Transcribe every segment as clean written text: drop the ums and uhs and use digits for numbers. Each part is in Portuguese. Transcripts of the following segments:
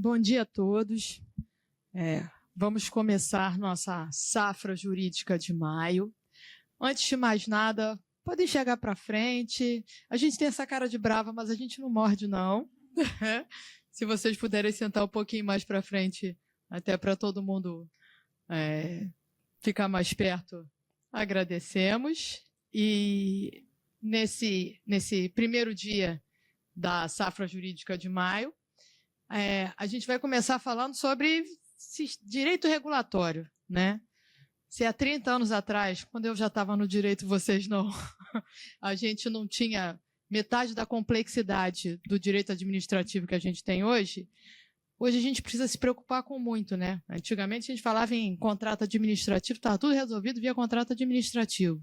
Bom dia a todos. Vamos começar nossa safra jurídica de maio. Antes de mais nada, podem chegar para frente. A gente tem essa cara de brava, mas a gente não morde, não. Se vocês puderem sentar um pouquinho mais para frente, até para todo mundo ficar mais perto, agradecemos. E nesse primeiro dia da safra jurídica de maio, a gente vai começar falando sobre direito regulatório, né? Se há 30 anos atrás, quando eu já estava no direito, vocês não, a gente não tinha metade da complexidade do direito administrativo que a gente tem hoje, hoje a gente precisa se preocupar com muito, né? Antigamente a gente falava em contrato administrativo, estava tudo resolvido via contrato administrativo.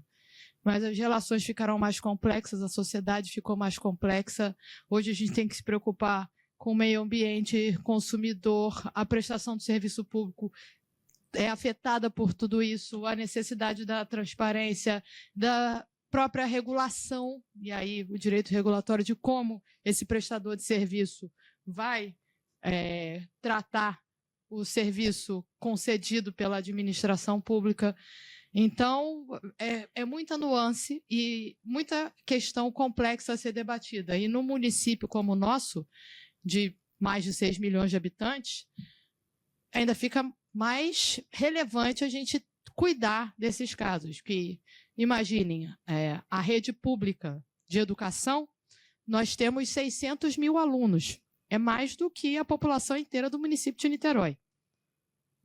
Mas as relações ficaram mais complexas, a sociedade ficou mais complexa. Hoje a gente tem que se preocupar com o meio ambiente, consumidor, a prestação do serviço público é afetada por tudo isso, a necessidade da transparência, da própria regulação, e aí o direito regulatório de como esse prestador de serviço vai tratar o serviço concedido pela administração pública. Então, é muita nuance e muita questão complexa a ser debatida. E no município como o nosso, de mais de 6 milhões de habitantes, ainda fica mais relevante a gente cuidar desses casos. Que, imaginem, a rede pública de educação, nós temos 600 mil alunos. É mais do que a população inteira do município de Niterói.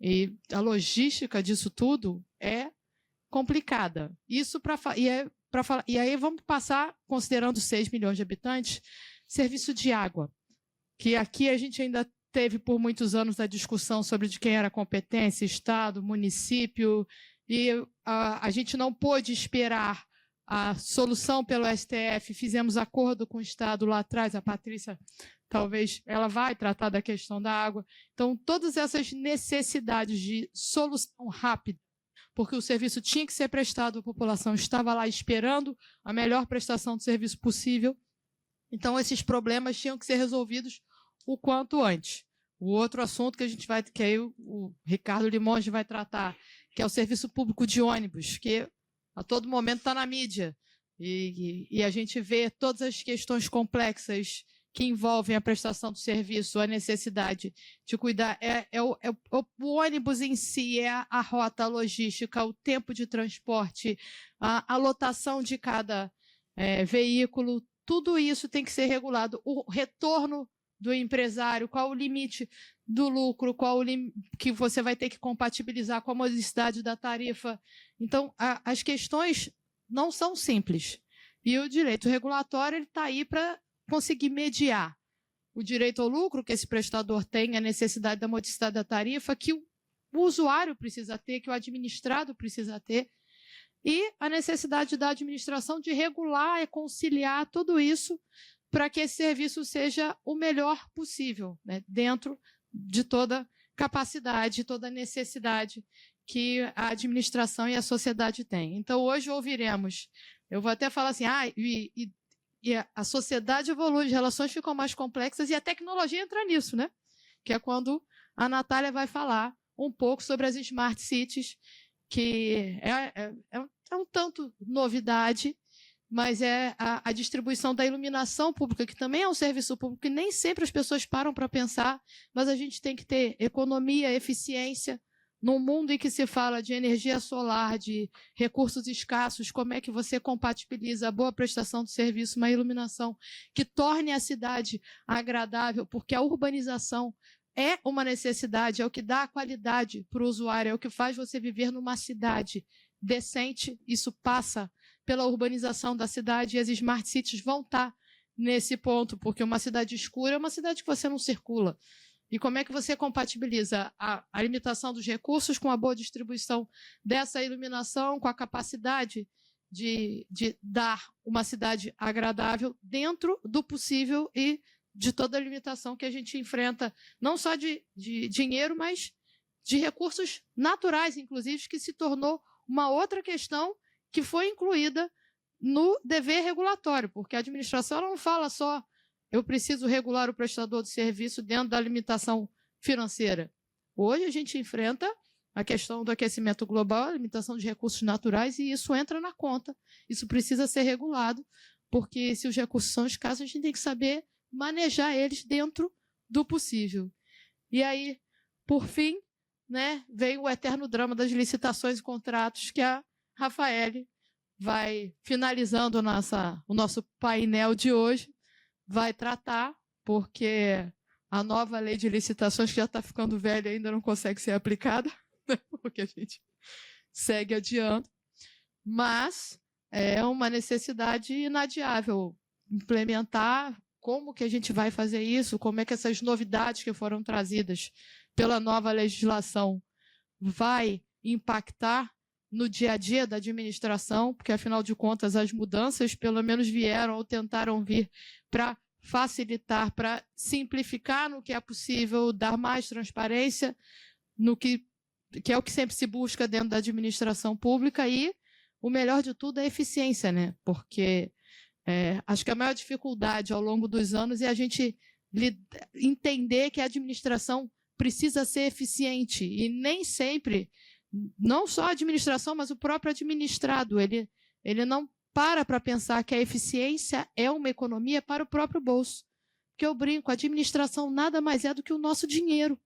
E a logística disso tudo é complicada. Isso e aí vamos passar, considerando 6 milhões de habitantes, serviço de água, que aqui a gente ainda teve por muitos anos a discussão sobre de quem era a competência, Estado, município, e a gente não pôde esperar a solução pelo STF, fizemos acordo com o Estado lá atrás, a Patrícia, talvez, ela vai tratar da questão da água. Então, todas essas necessidades de solução rápida, porque o serviço tinha que ser prestado, a população estava lá esperando a melhor prestação de serviço possível. Então, esses problemas tinham que ser resolvidos o quanto antes. O outro assunto que aí o Ricardo Limonge vai tratar, que é o serviço público de ônibus, que a todo momento está na mídia. E a gente vê todas as questões complexas que envolvem a prestação do serviço, a necessidade de cuidar. O ônibus em si, a rota, a logística, o tempo de transporte, a lotação de cada veículo, tudo isso tem que ser regulado. O retorno do empresário, qual o limite do lucro, que você vai ter que compatibilizar com a modicidade da tarifa. Então, as questões não são simples. E o direito regulatório está aí para conseguir mediar o direito ao lucro que esse prestador tem, a necessidade da modicidade da tarifa, que o usuário precisa ter, que o administrado precisa ter, e a necessidade da administração de regular e conciliar tudo isso para que esse serviço seja o melhor possível, né, dentro de toda capacidade, toda necessidade que a administração e a sociedade têm. Então, hoje ouviremos, eu vou até falar assim, e a sociedade evolui, as relações ficam mais complexas e a tecnologia entra nisso, né? Que é quando a Natália vai falar um pouco sobre as Smart Cities, que é um tanto novidade, mas é a distribuição da iluminação pública, que também é um serviço público que nem sempre as pessoas param para pensar, mas a gente tem que ter economia, eficiência. Num mundo em que se fala de energia solar, de recursos escassos, como é que você compatibiliza a boa prestação do serviço, uma iluminação que torne a cidade agradável, porque a urbanização é uma necessidade, é o que dá a qualidade para o usuário, é o que faz você viver numa cidade decente. Isso passa pela urbanização da cidade e as Smart Cities vão estar nesse ponto, porque uma cidade escura é uma cidade que você não circula. E como é que você compatibiliza a limitação dos recursos com a boa distribuição dessa iluminação, com a capacidade de dar uma cidade agradável dentro do possível e de toda a limitação que a gente enfrenta, não só de dinheiro, mas de recursos naturais, inclusive, que se tornou uma outra questão que foi incluída no dever regulatório, porque a administração não fala só eu preciso regular o prestador de serviço dentro da limitação financeira. Hoje a gente enfrenta a questão do aquecimento global, a limitação de recursos naturais, e isso entra na conta. Isso precisa ser regulado, porque se os recursos são escassos, a gente tem que saber manejar eles dentro do possível. E aí, por fim, né, vem o eterno drama das licitações e contratos, que a Rafaele vai, finalizando o nosso painel de hoje, vai tratar, porque a nova lei de licitações, que já está ficando velha, ainda não consegue ser aplicada, porque a gente segue adiando, mas é uma necessidade inadiável implementar. Como que a gente vai fazer isso, como é que essas novidades que foram trazidas pela nova legislação vai impactar no dia a dia da administração, porque, afinal de contas, as mudanças pelo menos vieram ou tentaram vir para facilitar, para simplificar no que é possível, dar mais transparência no que é o que sempre se busca dentro da administração pública, e o melhor de tudo é a eficiência, né? Porque acho que a maior dificuldade ao longo dos anos é a gente entender que a administração precisa ser eficiente, e nem sempre, não só a administração, mas o próprio administrado, ele não para pensar que a eficiência é uma economia para o próprio bolso. Porque eu brinco, a administração nada mais é do que o nosso dinheiro,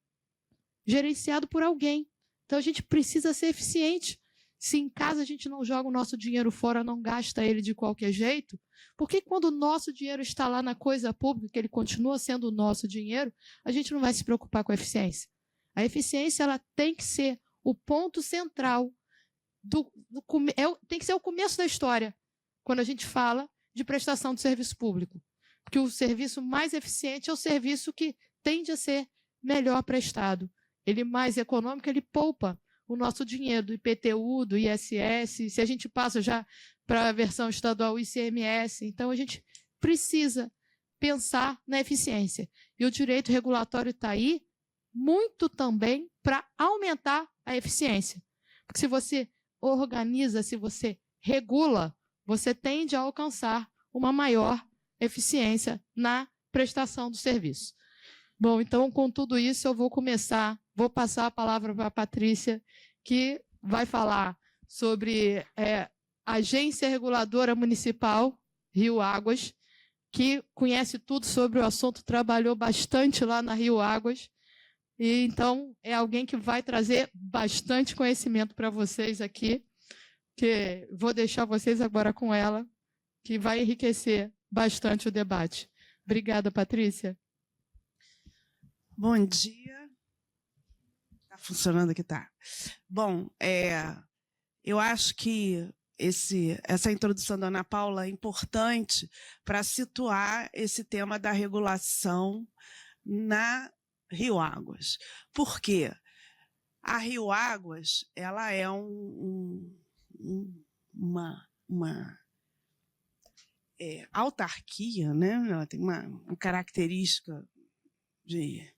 gerenciado por alguém. Então a gente precisa ser eficiente. Se em casa a gente não joga o nosso dinheiro fora, não gasta ele de qualquer jeito, porque quando o nosso dinheiro está lá na coisa pública, que ele continua sendo o nosso dinheiro, a gente não vai se preocupar com a eficiência. A eficiência, ela tem que ser o ponto central, tem que ser o começo da história, quando a gente fala de prestação de serviço público. Porque o serviço mais eficiente é o serviço que tende a ser melhor prestado. Ele mais econômico, ele poupa o nosso dinheiro do IPTU, do ISS, se a gente passa já para a versão estadual ICMS. Então, a gente precisa pensar na eficiência. E o direito regulatório está aí muito também para aumentar a eficiência. Porque se você organiza, se você regula, você tende a alcançar uma maior eficiência na prestação do serviço. Bom, então, com tudo isso, eu vou passar a palavra para a Patrícia, que vai falar sobre Agência Reguladora Municipal Rio Águas, que conhece tudo sobre o assunto, trabalhou bastante lá na Rio Águas, e então é alguém que vai trazer bastante conhecimento para vocês aqui, que vou deixar vocês agora com ela, que vai enriquecer bastante o debate. Obrigada, Patrícia. Bom dia. Está funcionando aqui, tá? Bom, eu acho que essa introdução da Ana Paula é importante para situar esse tema da regulação na Rio Águas. Por quê? A Rio Águas, ela é uma autarquia, né? Ela tem uma característica de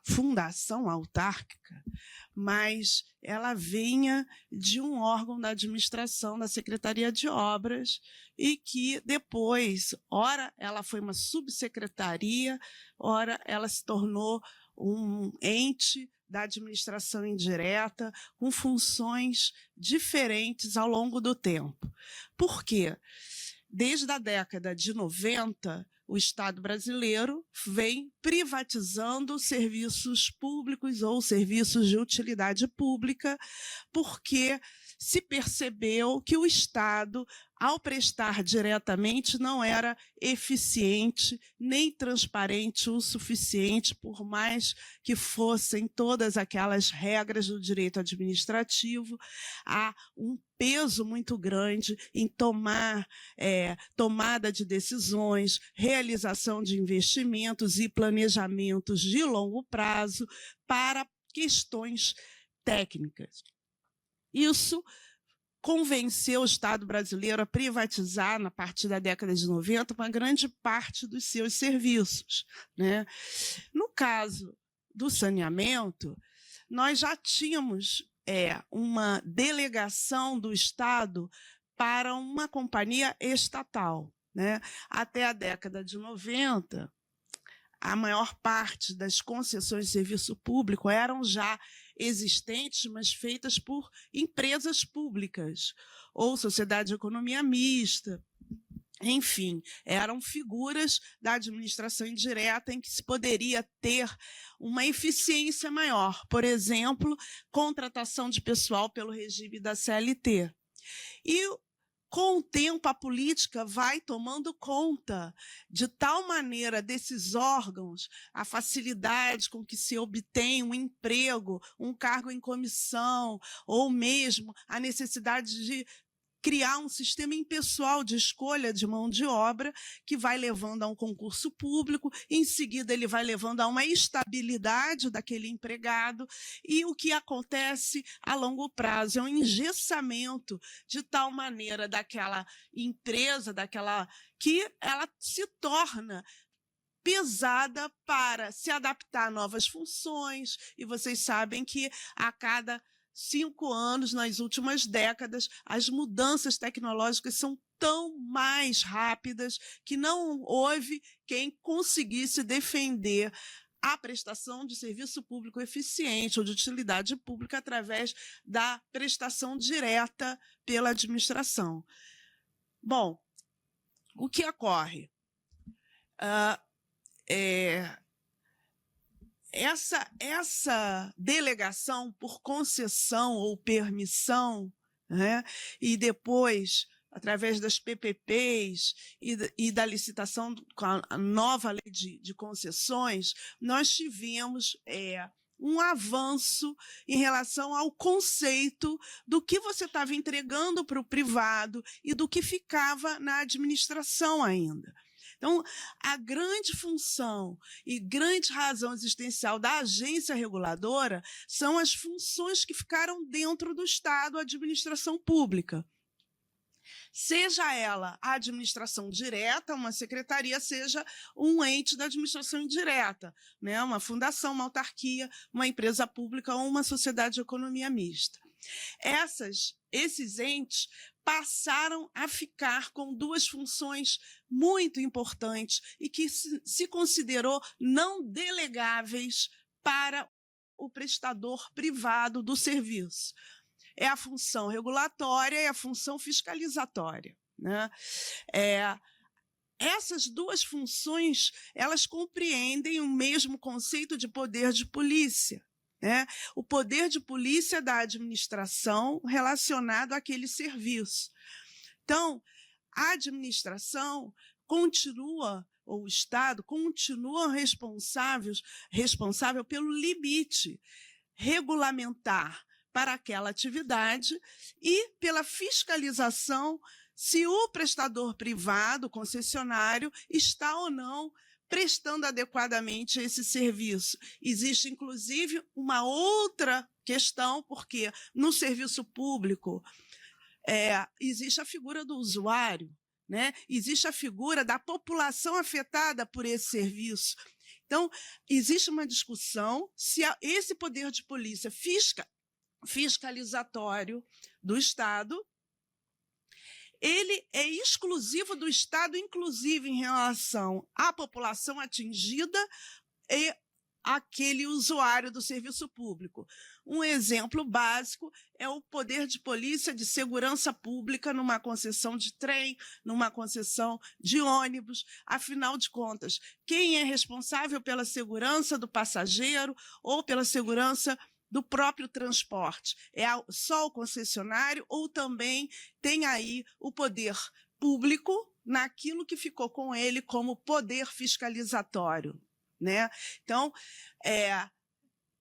fundação autárquica, mas ela vinha de um órgão da administração, da Secretaria de Obras, e que depois, ora ela foi uma subsecretaria, ora ela se tornou um ente da administração indireta, com funções diferentes ao longo do tempo. Por quê? Desde a década de 90, o Estado brasileiro vem privatizando serviços públicos ou serviços de utilidade pública, porque se percebeu que o Estado, ao prestar diretamente, não era eficiente nem transparente o suficiente, por mais que fossem todas aquelas regras do direito administrativo. Há um peso muito grande em tomada de decisões, realização de investimentos e planejamentos de longo prazo para questões técnicas. Isso convenceu o Estado brasileiro a privatizar, a partir da década de 90, uma grande parte dos seus serviços, né? No caso do saneamento, nós já tínhamos uma delegação do Estado para uma companhia estatal, né? Até a década de 90, a maior parte das concessões de serviço público eram já existentes, mas feitas por empresas públicas, ou sociedade de economia mista. Enfim, eram figuras da administração indireta em que se poderia ter uma eficiência maior. Por exemplo, contratação de pessoal pelo regime da CLT. E, com o tempo, a política vai tomando conta de tal maneira desses órgãos, a facilidade com que se obtém um emprego, um cargo em comissão, ou mesmo a necessidade de criar um sistema impessoal de escolha de mão de obra que vai levando a um concurso público, em seguida ele vai levando a uma estabilidade daquele empregado, e o que acontece a longo prazo é um engessamento de tal maneira daquela empresa, que ela se torna pesada para se adaptar a novas funções, e vocês sabem que a cada 5 anos, nas últimas décadas, as mudanças tecnológicas são tão mais rápidas que não houve quem conseguisse defender a prestação de serviço público eficiente ou de utilidade pública através da prestação direta pela administração. Bom, o que ocorre? Essa delegação por concessão ou permissão, né, e depois, através das PPPs e da licitação com a nova lei de concessões, nós tivemos um avanço em relação ao conceito do que você estava entregando para o privado e do que ficava na administração ainda. Então, a grande função e grande razão existencial da agência reguladora são as funções que ficaram dentro do Estado, a administração pública. Seja ela a administração direta, uma secretaria, seja um ente da administração indireta, né? Uma fundação, uma autarquia, uma empresa pública ou uma sociedade de economia mista. Esses entes passaram a ficar com 2 funções muito importantes e que se considerou não delegáveis para o prestador privado do serviço. É a função regulatória e a função fiscalizatória, né? Essas 2 funções, elas compreendem o mesmo conceito de poder de polícia, né? O poder de polícia da administração relacionado àquele serviço. Então, a administração continua, ou o Estado continua responsável pelo limite regulamentar para aquela atividade e pela fiscalização se o prestador privado, concessionário, está ou não prestando adequadamente esse serviço. Existe, inclusive, uma outra questão, porque no serviço público existe a figura do usuário, né? Existe a figura da população afetada por esse serviço. Então, existe uma discussão se esse poder de polícia fiscalizatório do Estado ele é exclusivo do Estado, inclusive em relação à população atingida e aquele usuário do serviço público. Um exemplo básico é o poder de polícia de segurança pública numa concessão de trem, numa concessão de ônibus. Afinal de contas, quem é responsável pela segurança do passageiro ou pela segurança do próprio transporte? É só o concessionário ou também tem aí o poder público naquilo que ficou com ele como poder fiscalizatório, né? Então,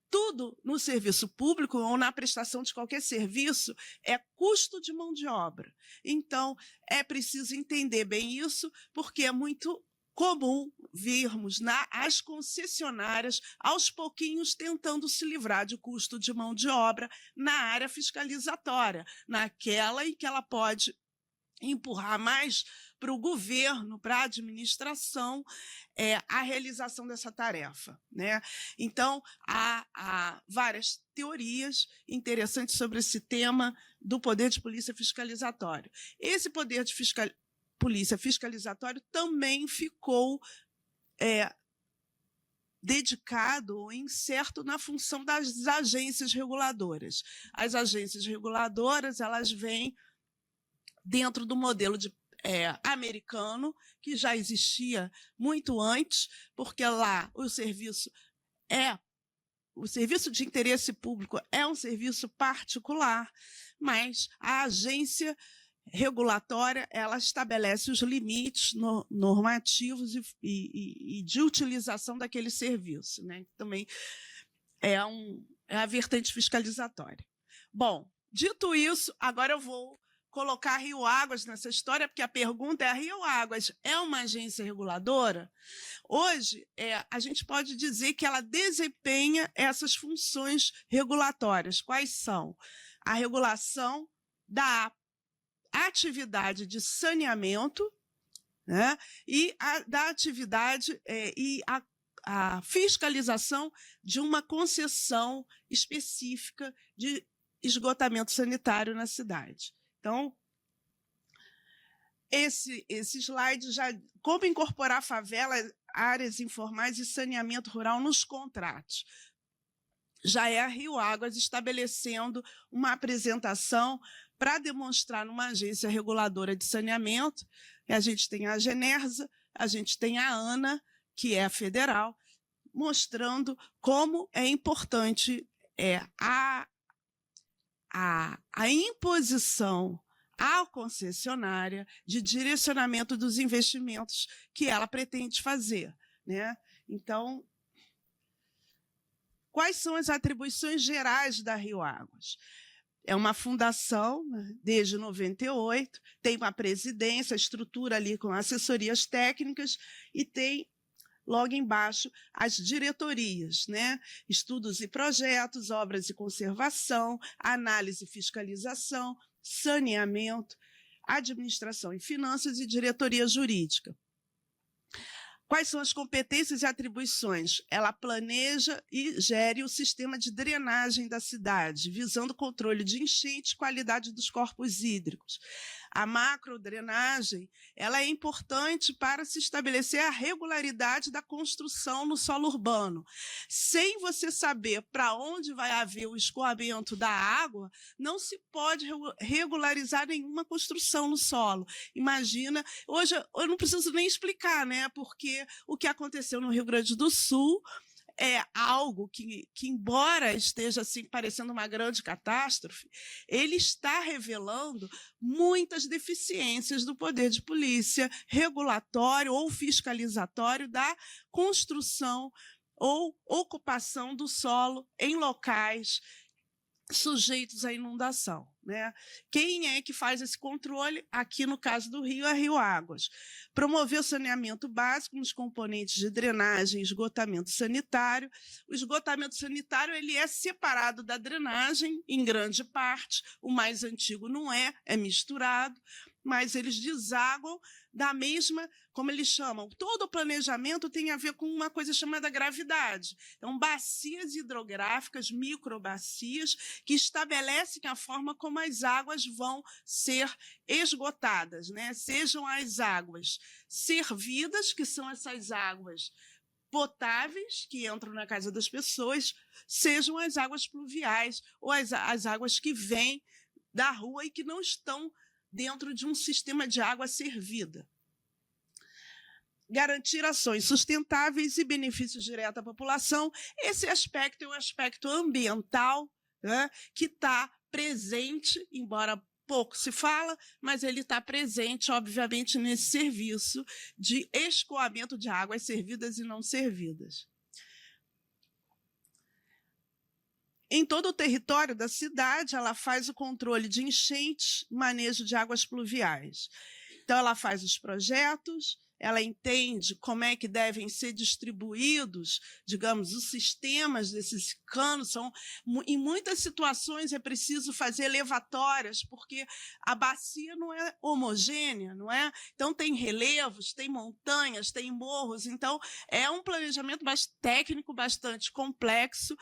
tudo no serviço público ou na prestação de qualquer serviço é custo de mão de obra. Então, é preciso entender bem isso, porque é muito comum vermos as concessionárias aos pouquinhos tentando se livrar de custo de mão de obra na área fiscalizatória, naquela em que ela pode empurrar mais para o governo, para a administração, a realização dessa tarefa, né? Então, há várias teorias interessantes sobre esse tema do poder de polícia fiscalizatório. Esse poder de polícia fiscalizatório também ficou dedicado ou incerto na função das agências reguladoras. As agências reguladoras, elas vêm dentro do modelo americano, que já existia muito antes, porque lá o serviço de interesse público é um serviço particular, mas a agência regulatória ela estabelece os limites normativos e de utilização daquele serviço, né? Também é a vertente fiscalizatória. Bom, dito isso, agora eu vou colocar a Rio Águas nessa história, porque a pergunta é: a Rio Águas é uma agência reguladora? Hoje, a gente pode dizer que ela desempenha essas funções regulatórias. Quais são? A regulação da atividade de saneamento, né, e da atividade e a fiscalização de uma concessão específica de esgotamento sanitário na cidade. Então, esse slide já como incorporar favelas, áreas informais e saneamento rural nos contratos. Já é a Rio Águas estabelecendo uma apresentação para demonstrar numa agência reguladora de saneamento. A gente tem a Genersa, a gente tem a ANA, que é a federal, mostrando como é importante a imposição à concessionária de direcionamento dos investimentos que ela pretende fazer, né? Então, quais são as atribuições gerais da Rio Águas? É uma fundação, né, desde 98, tem uma presidência, estrutura ali com assessorias técnicas e tem, logo embaixo, as diretorias, né? Estudos e projetos, obras e conservação, análise e fiscalização, saneamento, administração e finanças e diretoria jurídica. Quais são as competências e atribuições? Ela planeja e gere o sistema de drenagem da cidade, visando o controle de enchente e qualidade dos corpos hídricos. A macrodrenagem ela é importante para se estabelecer a regularidade da construção no solo urbano. Sem você saber para onde vai haver o escoamento da água, não se pode regularizar nenhuma construção no solo. Imagina, hoje eu não preciso nem explicar, né? Porque o que aconteceu no Rio Grande do Sul é algo que, embora esteja assim, parecendo uma grande catástrofe, ele está revelando muitas deficiências do poder de polícia regulatório ou fiscalizatório da construção ou ocupação do solo em locais sujeitos à inundação, né? Quem é que faz esse controle? Aqui, no caso do Rio, é a Rio Águas. Promover o saneamento básico nos componentes de drenagem e esgotamento sanitário. O esgotamento sanitário ele é separado da drenagem, em grande parte. O mais antigo não é misturado, mas eles desaguam da mesma, como eles chamam, todo o planejamento tem a ver com uma coisa chamada gravidade. Então, bacias hidrográficas, microbacias, que estabelecem a forma como as águas vão ser esgotadas, né? Sejam as águas servidas, que são essas águas potáveis, que entram na casa das pessoas, sejam as águas pluviais, ou as águas que vêm da rua e que não estão dentro de um sistema de água servida. Garantir ações sustentáveis e benefícios diretos à população. Esse aspecto é um aspecto ambiental, né, que está presente, embora pouco se fala, mas ele está presente, obviamente, nesse serviço de escoamento de águas servidas e não servidas. Em todo o território da cidade, ela faz o controle de enchentes, manejo de águas pluviais. Então, ela faz os projetos, ela entende como é que devem ser distribuídos, digamos, os sistemas desses canos. Em muitas situações é preciso fazer elevatórias, porque a bacia não é homogênea, não é? Então, tem relevos, tem montanhas, tem morros. Então, é um planejamento técnico bastante complexo.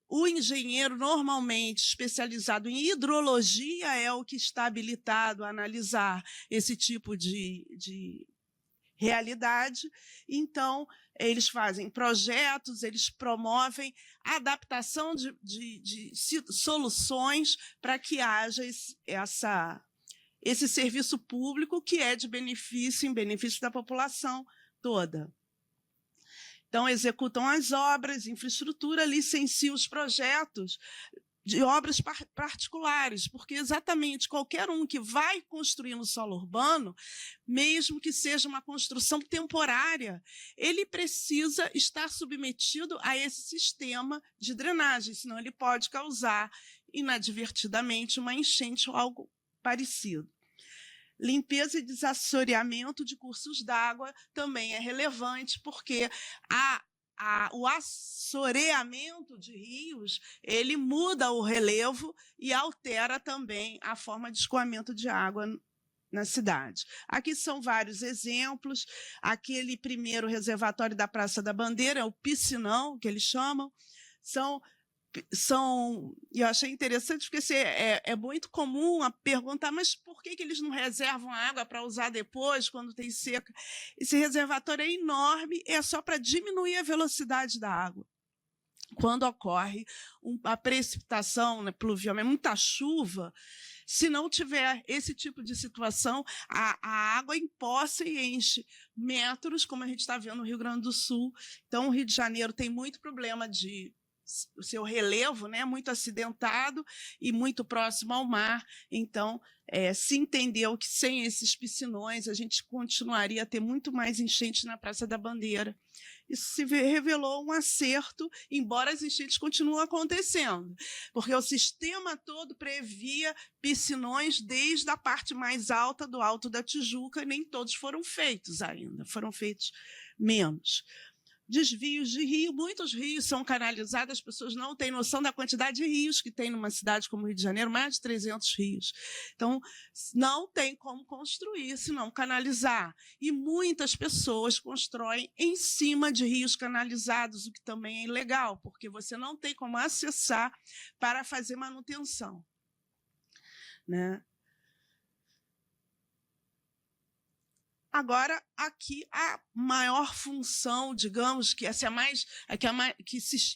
O engenheiro, normalmente especializado em hidrologia, é o que está habilitado a analisar esse tipo de realidade. Então, eles fazem projetos, eles promovem a adaptação de soluções para que haja esse serviço público que é de benefício, em benefício da população toda. Então, executam as obras, infraestrutura, licenciam os projetos de obras particulares, porque exatamente qualquer um que vai construir no solo urbano, mesmo que seja uma construção temporária, ele precisa estar submetido a esse sistema de drenagem, senão ele pode causar inadvertidamente uma enchente ou algo parecido. Limpeza e desassoreamento de cursos d'água também é relevante, porque o assoreamento de rios ele muda o relevo e altera também a forma de escoamento de água na cidade. Aqui são vários exemplos. Aquele primeiro reservatório da Praça da Bandeira, é o piscinão, que eles chamam, e eu achei interessante porque é muito comum a perguntar, mas por que eles não reservam água para usar depois, quando tem seca? Esse reservatório é enorme, é só para diminuir a velocidade da água. Quando ocorre a precipitação, né, pluvial, muita chuva, se não tiver esse tipo de situação, a água empoça e enche metros, como a gente está vendo no Rio Grande do Sul. Então, o Rio de Janeiro tem muito problema o seu relevo, né, muito acidentado e muito próximo ao mar. Então, se entendeu que sem esses piscinões a gente continuaria a ter muito mais enchentes na Praça da Bandeira. Isso se revelou um acerto, embora as enchentes continuem acontecendo, porque o sistema todo previa piscinões desde a parte mais alta do Alto da Tijuca, e nem todos foram feitos ainda, foram feitos menos. Desvios de rio, muitos rios são canalizados, as pessoas não têm noção da quantidade de rios que tem numa cidade como o Rio de Janeiro, mais de 300 rios. Então, não tem como construir se não canalizar. E muitas pessoas constroem em cima de rios canalizados, o que também é ilegal, porque você não tem como acessar para fazer manutenção, né? Agora, aqui, a maior função, digamos, que essa é mais,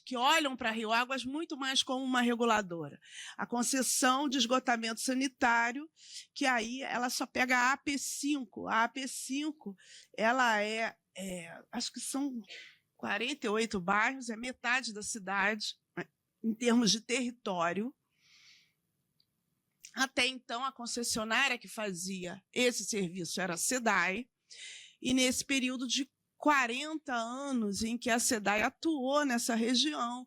que olham para Rio Águas muito mais como uma reguladora. A concessão de esgotamento sanitário, que aí ela só pega a AP5. A AP5, ela acho que são 48 bairros, é metade da cidade, em termos de território. Até então, a concessionária que fazia esse serviço era a SEDAI, e nesse período de 40 anos em que a SEDAI atuou nessa região,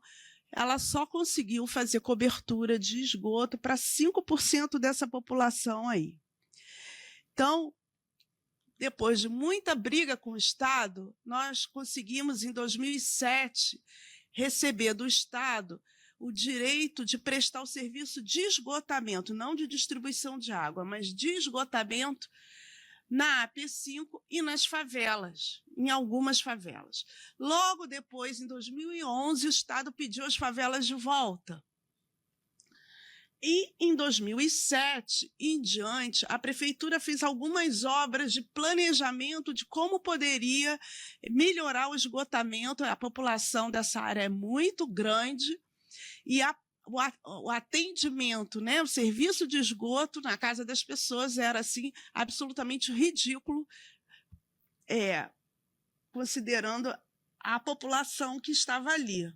ela só conseguiu fazer cobertura de esgoto para 5% dessa população aí. Então, depois de muita briga com o Estado, nós conseguimos, em 2007, receber do Estado o direito de prestar o serviço de esgotamento, não de distribuição de água, mas de esgotamento na AP5 e nas favelas, em algumas favelas. Logo depois, em 2011, o Estado pediu as favelas de volta. E, em 2007 em diante, a Prefeitura fez algumas obras de planejamento de como poderia melhorar o esgotamento. A população dessa área é muito grande, e o atendimento, né, o serviço de esgoto na casa das pessoas era assim, absolutamente ridículo, considerando a população que estava ali.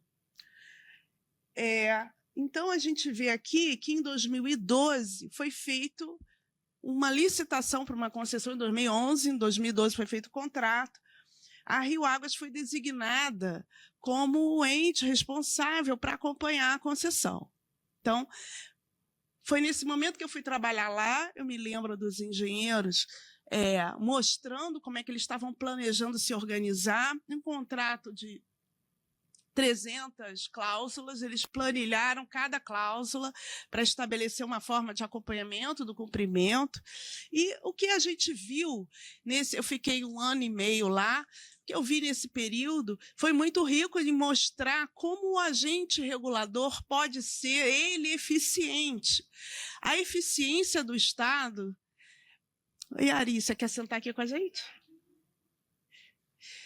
Então, a gente vê aqui que, em 2012, foi feita uma licitação para uma concessão em 2011, em 2012 foi feito o contrato. A Rio Águas foi designada como o ente responsável para acompanhar a concessão. Então, foi nesse momento que eu fui trabalhar lá, eu me lembro dos engenheiros mostrando como é que eles estavam planejando se organizar. Um contrato de 300 cláusulas, eles planilharam cada cláusula para estabelecer uma forma de acompanhamento do cumprimento. E o que a gente viu, eu fiquei 1 ano e meio lá, o que eu vi nesse período foi muito rico em mostrar como o agente regulador pode ser ele eficiente. A eficiência do Estado... E Ari, você quer sentar aqui com a gente?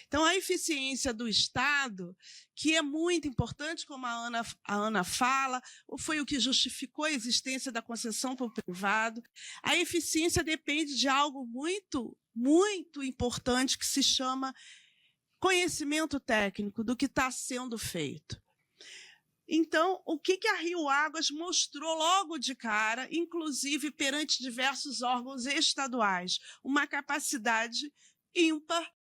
Então, a eficiência do Estado, que é muito importante, como a Ana fala, foi o que justificou a existência da concessão para o privado. A eficiência depende de algo muito, muito importante que se chama conhecimento técnico do que está sendo feito. Então, o que a Rio Águas mostrou logo de cara, inclusive perante diversos órgãos estaduais? Uma capacidade ímpar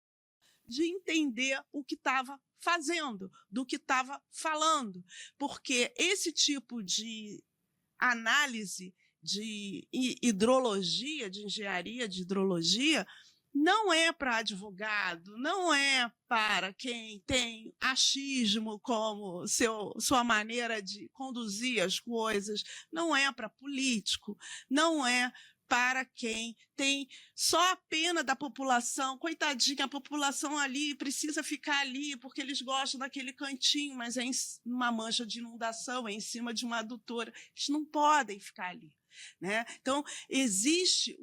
de entender o que estava fazendo, do que estava falando, porque esse tipo de análise de hidrologia, de engenharia de hidrologia, não é para advogado, não é para quem tem achismo como sua maneira de conduzir as coisas, não é para político, não é para quem tem só a pena da população. Coitadinha, a população ali precisa ficar ali porque eles gostam daquele cantinho, mas é em uma mancha de inundação, é em cima de uma adutora. Eles não podem ficar ali, né? Então, existe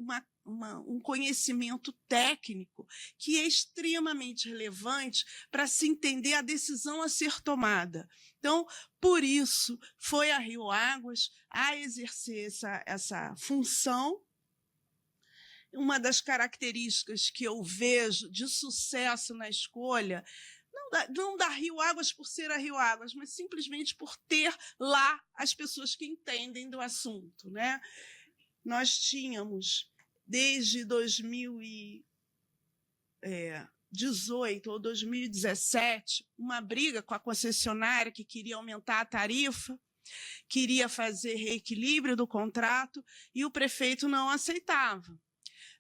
um conhecimento técnico que é extremamente relevante para se entender a decisão a ser tomada. Então, por isso, foi a Rio Águas a exercer essa função. Uma das características que eu vejo de sucesso na escolha, não da Rio Águas por ser a Rio Águas, mas simplesmente por ter lá as pessoas que entendem do assunto, né? Nós tínhamos, desde 2018 ou 2017, uma briga com a concessionária que queria aumentar a tarifa, queria fazer reequilíbrio do contrato e o prefeito não aceitava.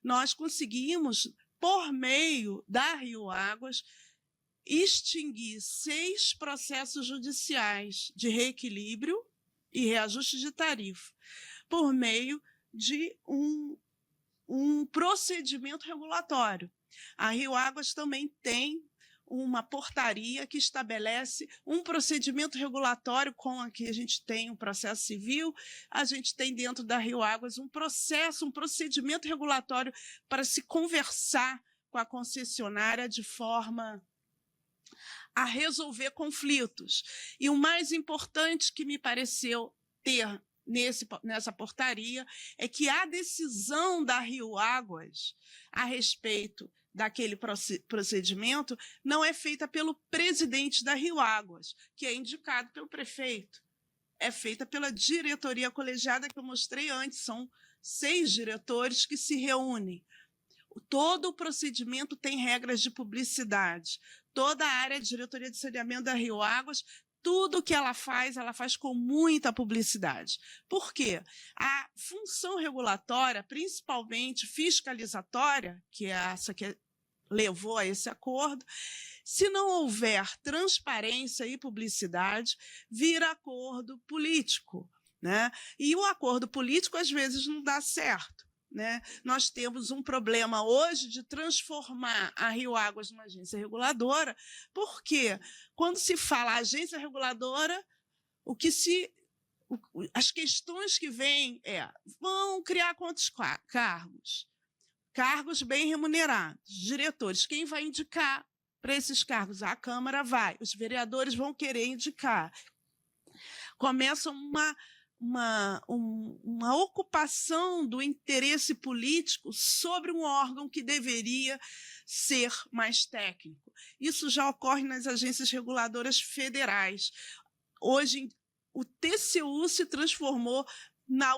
Nós conseguimos, por meio da Rio Águas, extinguir 6 processos judiciais de reequilíbrio e reajuste de tarifa, por meio de um procedimento regulatório. A Rio Águas também tem uma portaria que estabelece um procedimento regulatório, com a que a gente tem um processo civil, a gente tem dentro da Rio Águas um procedimento regulatório para se conversar com a concessionária de forma a resolver conflitos. E o mais importante que me pareceu ter nessa portaria é que a decisão da Rio Águas a respeito daquele procedimento não é feita pelo presidente da Rio Águas, que é indicado pelo prefeito. É feita pela diretoria colegiada que eu mostrei antes. São 6 diretores que se reúnem. Todo o procedimento tem regras de publicidade. Toda a área de diretoria de saneamento da Rio Águas, tudo que ela faz com muita publicidade. Por quê? A função regulatória, principalmente fiscalizatória, que é essa que levou a esse acordo, se não houver transparência e publicidade, vira acordo político, né? E o acordo político, às vezes, não dá certo, né? Nós temos um problema hoje de transformar a Rio Águas numa agência reguladora, porque quando se fala agência reguladora, as questões que vêm vão criar quantos cargos? Cargos bem remunerados, diretores. Quem vai indicar para esses cargos? A Câmara vai, os vereadores vão querer indicar. Começa uma ocupação do interesse político sobre um órgão que deveria ser mais técnico. Isso já ocorre nas agências reguladoras federais. Hoje, o TCU se transformou na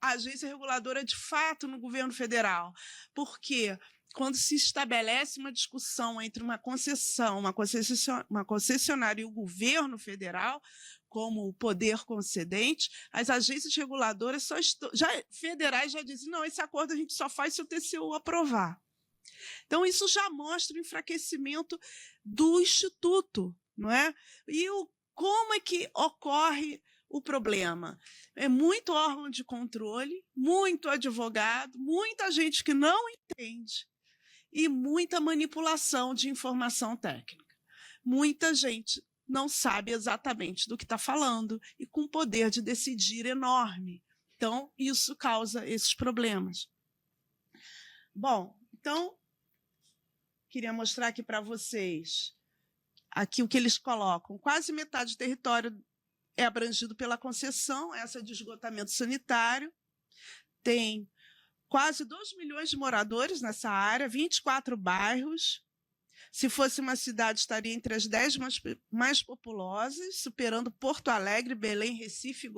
agência reguladora de fato no governo federal, porque quando se estabelece uma discussão entre uma concessionária e o governo federal, como o poder concedente, as agências reguladoras federais já dizem, não, esse acordo a gente só faz se o TCU aprovar. Então, isso já mostra o enfraquecimento do Instituto, não é? E como é que ocorre o problema? É muito órgão de controle, muito advogado, muita gente que não entende e muita manipulação de informação técnica. Muita gente não sabe exatamente do que está falando e com poder de decidir enorme. Então, isso causa esses problemas. Bom, então, queria mostrar aqui para vocês. Aqui o que eles colocam. Quase metade do território é abrangido pela concessão, essa de esgotamento sanitário. Tem quase 2 milhões de moradores nessa área, 24 bairros. Se fosse uma cidade, estaria entre as 10 mais populosas, superando Porto Alegre, Belém, Recife e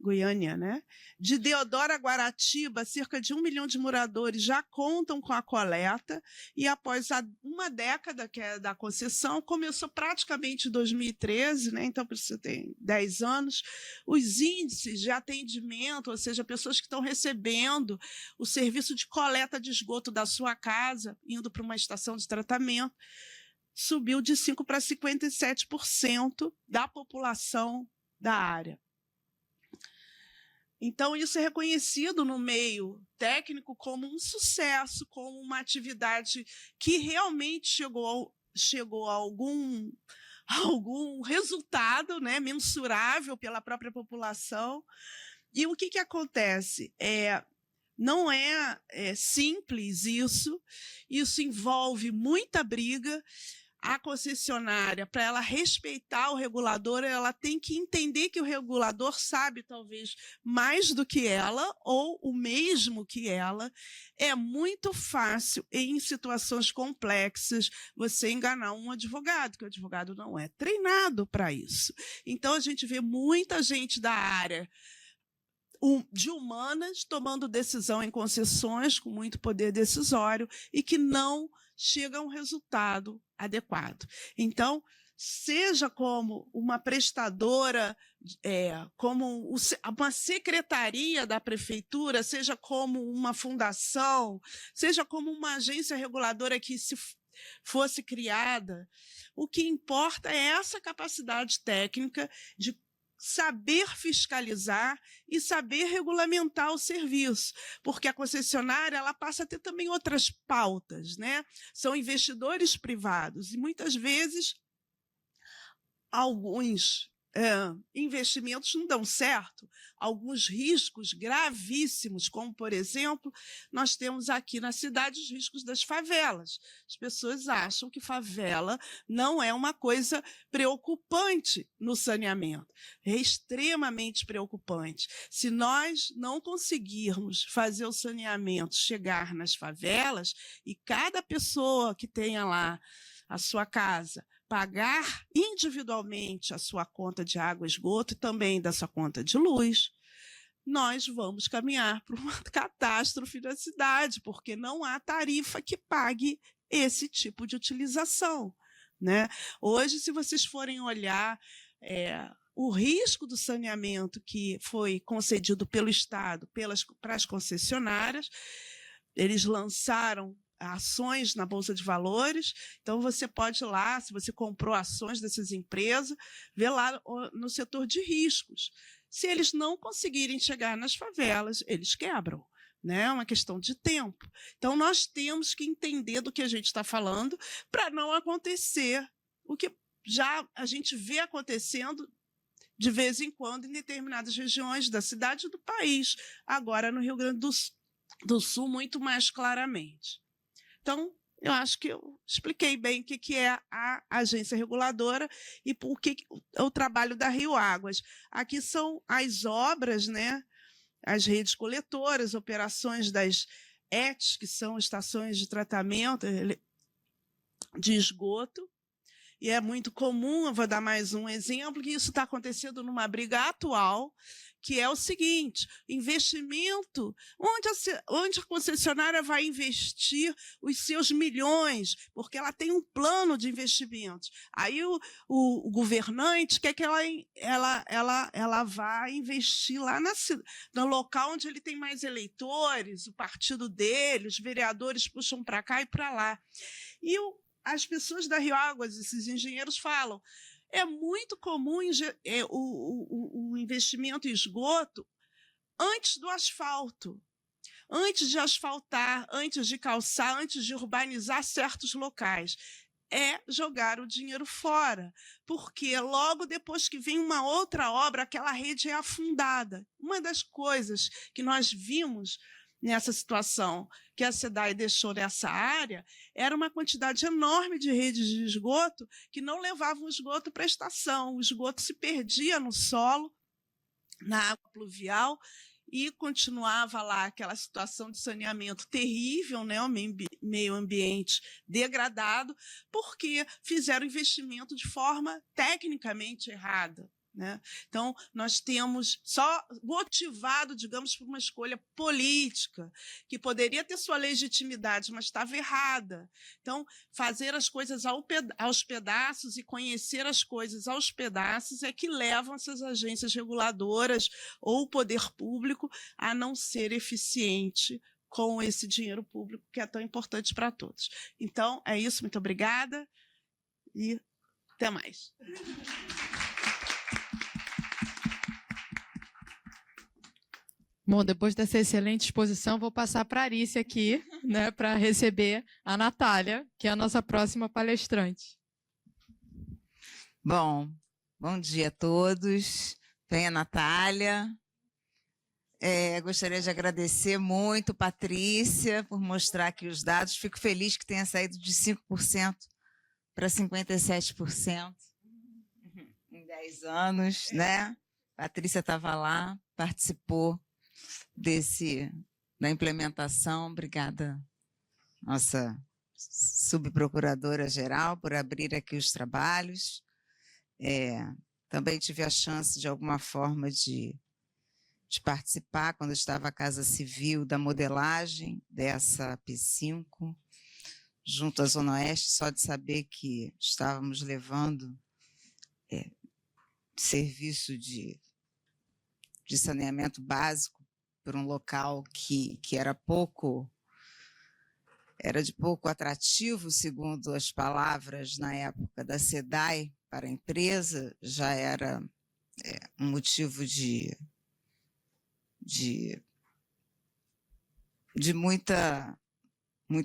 Goiânia, né? De Deodoro a Guaratiba, cerca de 1 milhão de moradores já contam com a coleta, e após uma década que é da concessão, começou praticamente em 2013, né? Então você tem 10 anos, os índices de atendimento, ou seja, pessoas que estão recebendo o serviço de coleta de esgoto da sua casa, indo para uma estação de tratamento, subiu de 5% para 57% da população da área. Então, isso é reconhecido no meio técnico como um sucesso, como uma atividade que realmente chegou a algum resultado, né, mensurável pela própria população. E o que acontece? Não é simples isso envolve muita briga. A concessionária, para ela respeitar o regulador, ela tem que entender que o regulador sabe, talvez, mais do que ela, ou o mesmo que ela. É muito fácil, em situações complexas, você enganar um advogado, que o advogado não é treinado para isso. Então, a gente vê muita gente da área de humanas tomando decisão em concessões, com muito poder decisório, e que não chega a um resultado adequado. Então, seja como uma prestadora, como uma secretaria da prefeitura, seja como uma fundação, seja como uma agência reguladora que se fosse criada, o que importa é essa capacidade técnica de saber fiscalizar e saber regulamentar o serviço, porque a concessionária ela passa a ter também outras pautas, né? São investidores privados e muitas vezes alguns investimentos não dão certo, alguns riscos gravíssimos, como, por exemplo, nós temos aqui na cidade os riscos das favelas. As pessoas acham que favela não é uma coisa preocupante no saneamento. É extremamente preocupante. Se nós não conseguirmos fazer o saneamento chegar nas favelas e cada pessoa que tenha lá a sua casa pagar individualmente a sua conta de água e esgoto e também da sua conta de luz, nós vamos caminhar para uma catástrofe da cidade, porque não há tarifa que pague esse tipo de utilização, né? Hoje, se vocês forem olhar o risco do saneamento que foi concedido pelo Estado para as concessionárias, eles lançaram ações na Bolsa de Valores, então você pode ir lá, se você comprou ações dessas empresas, ver lá no setor de riscos. Se eles não conseguirem chegar nas favelas, eles quebram, né? É uma questão de tempo. Então, nós temos que entender do que a gente está falando para não acontecer o que já a gente vê acontecendo de vez em quando em determinadas regiões da cidade e do país, agora no Rio Grande do Sul, muito mais claramente. Então, eu acho que eu expliquei bem o que é a agência reguladora e o que é o trabalho da Rio Águas. Aqui são as obras, né? As redes coletoras, operações das ETs, que são estações de tratamento de esgoto. E é muito comum, eu vou dar mais um exemplo, que isso está acontecendo numa briga atual, que é o seguinte: investimento, onde a concessionária vai investir os seus milhões, porque ela tem um plano de investimentos. Aí o governante quer que ela vá investir lá no local onde ele tem mais eleitores, o partido dele, os vereadores puxam para cá e para lá. E as pessoas da Rio Águas, esses engenheiros, falam: é muito comum o investimento em esgoto antes do asfalto, antes de asfaltar, antes de calçar, antes de urbanizar certos locais. É jogar o dinheiro fora, porque logo depois que vem uma outra obra, aquela rede é afundada. Uma das coisas que nós vimos nessa situação que a SEDAI deixou nessa área era uma quantidade enorme de redes de esgoto que não levavam o esgoto para a estação. O esgoto se perdia no solo, na água pluvial, e continuava lá aquela situação de saneamento terrível, né, o meio ambiente degradado, porque fizeram investimento de forma tecnicamente errada. Né? Então, nós temos só motivado, digamos, por uma escolha política, que poderia ter sua legitimidade, mas estava errada. Então, fazer as coisas aos pedaços e conhecer as coisas aos pedaços é que levam essas agências reguladoras ou o poder público a não ser eficiente com esse dinheiro público que é tão importante para todos. Então, é isso. Muito obrigada e até mais. Bom, depois dessa excelente exposição, vou passar para a Arícia aqui, né, para receber a Natália, que é a nossa próxima palestrante. Bom dia a todos. Venha, Natália. Gostaria de agradecer muito, Patrícia, por mostrar aqui os dados. Fico feliz que tenha saído de 5% para 57% em 10 anos, né? Patrícia estava lá, participou da implementação. Obrigada, nossa subprocuradora-geral, por abrir aqui os trabalhos. Também tive a chance, de alguma forma, de participar, quando estava a Casa Civil, da modelagem dessa P5, junto à Zona Oeste, só de saber que estávamos levando serviço de saneamento básico para um local que era de pouco atrativo, segundo as palavras na época da SEDAI, para a empresa, já era um motivo de muita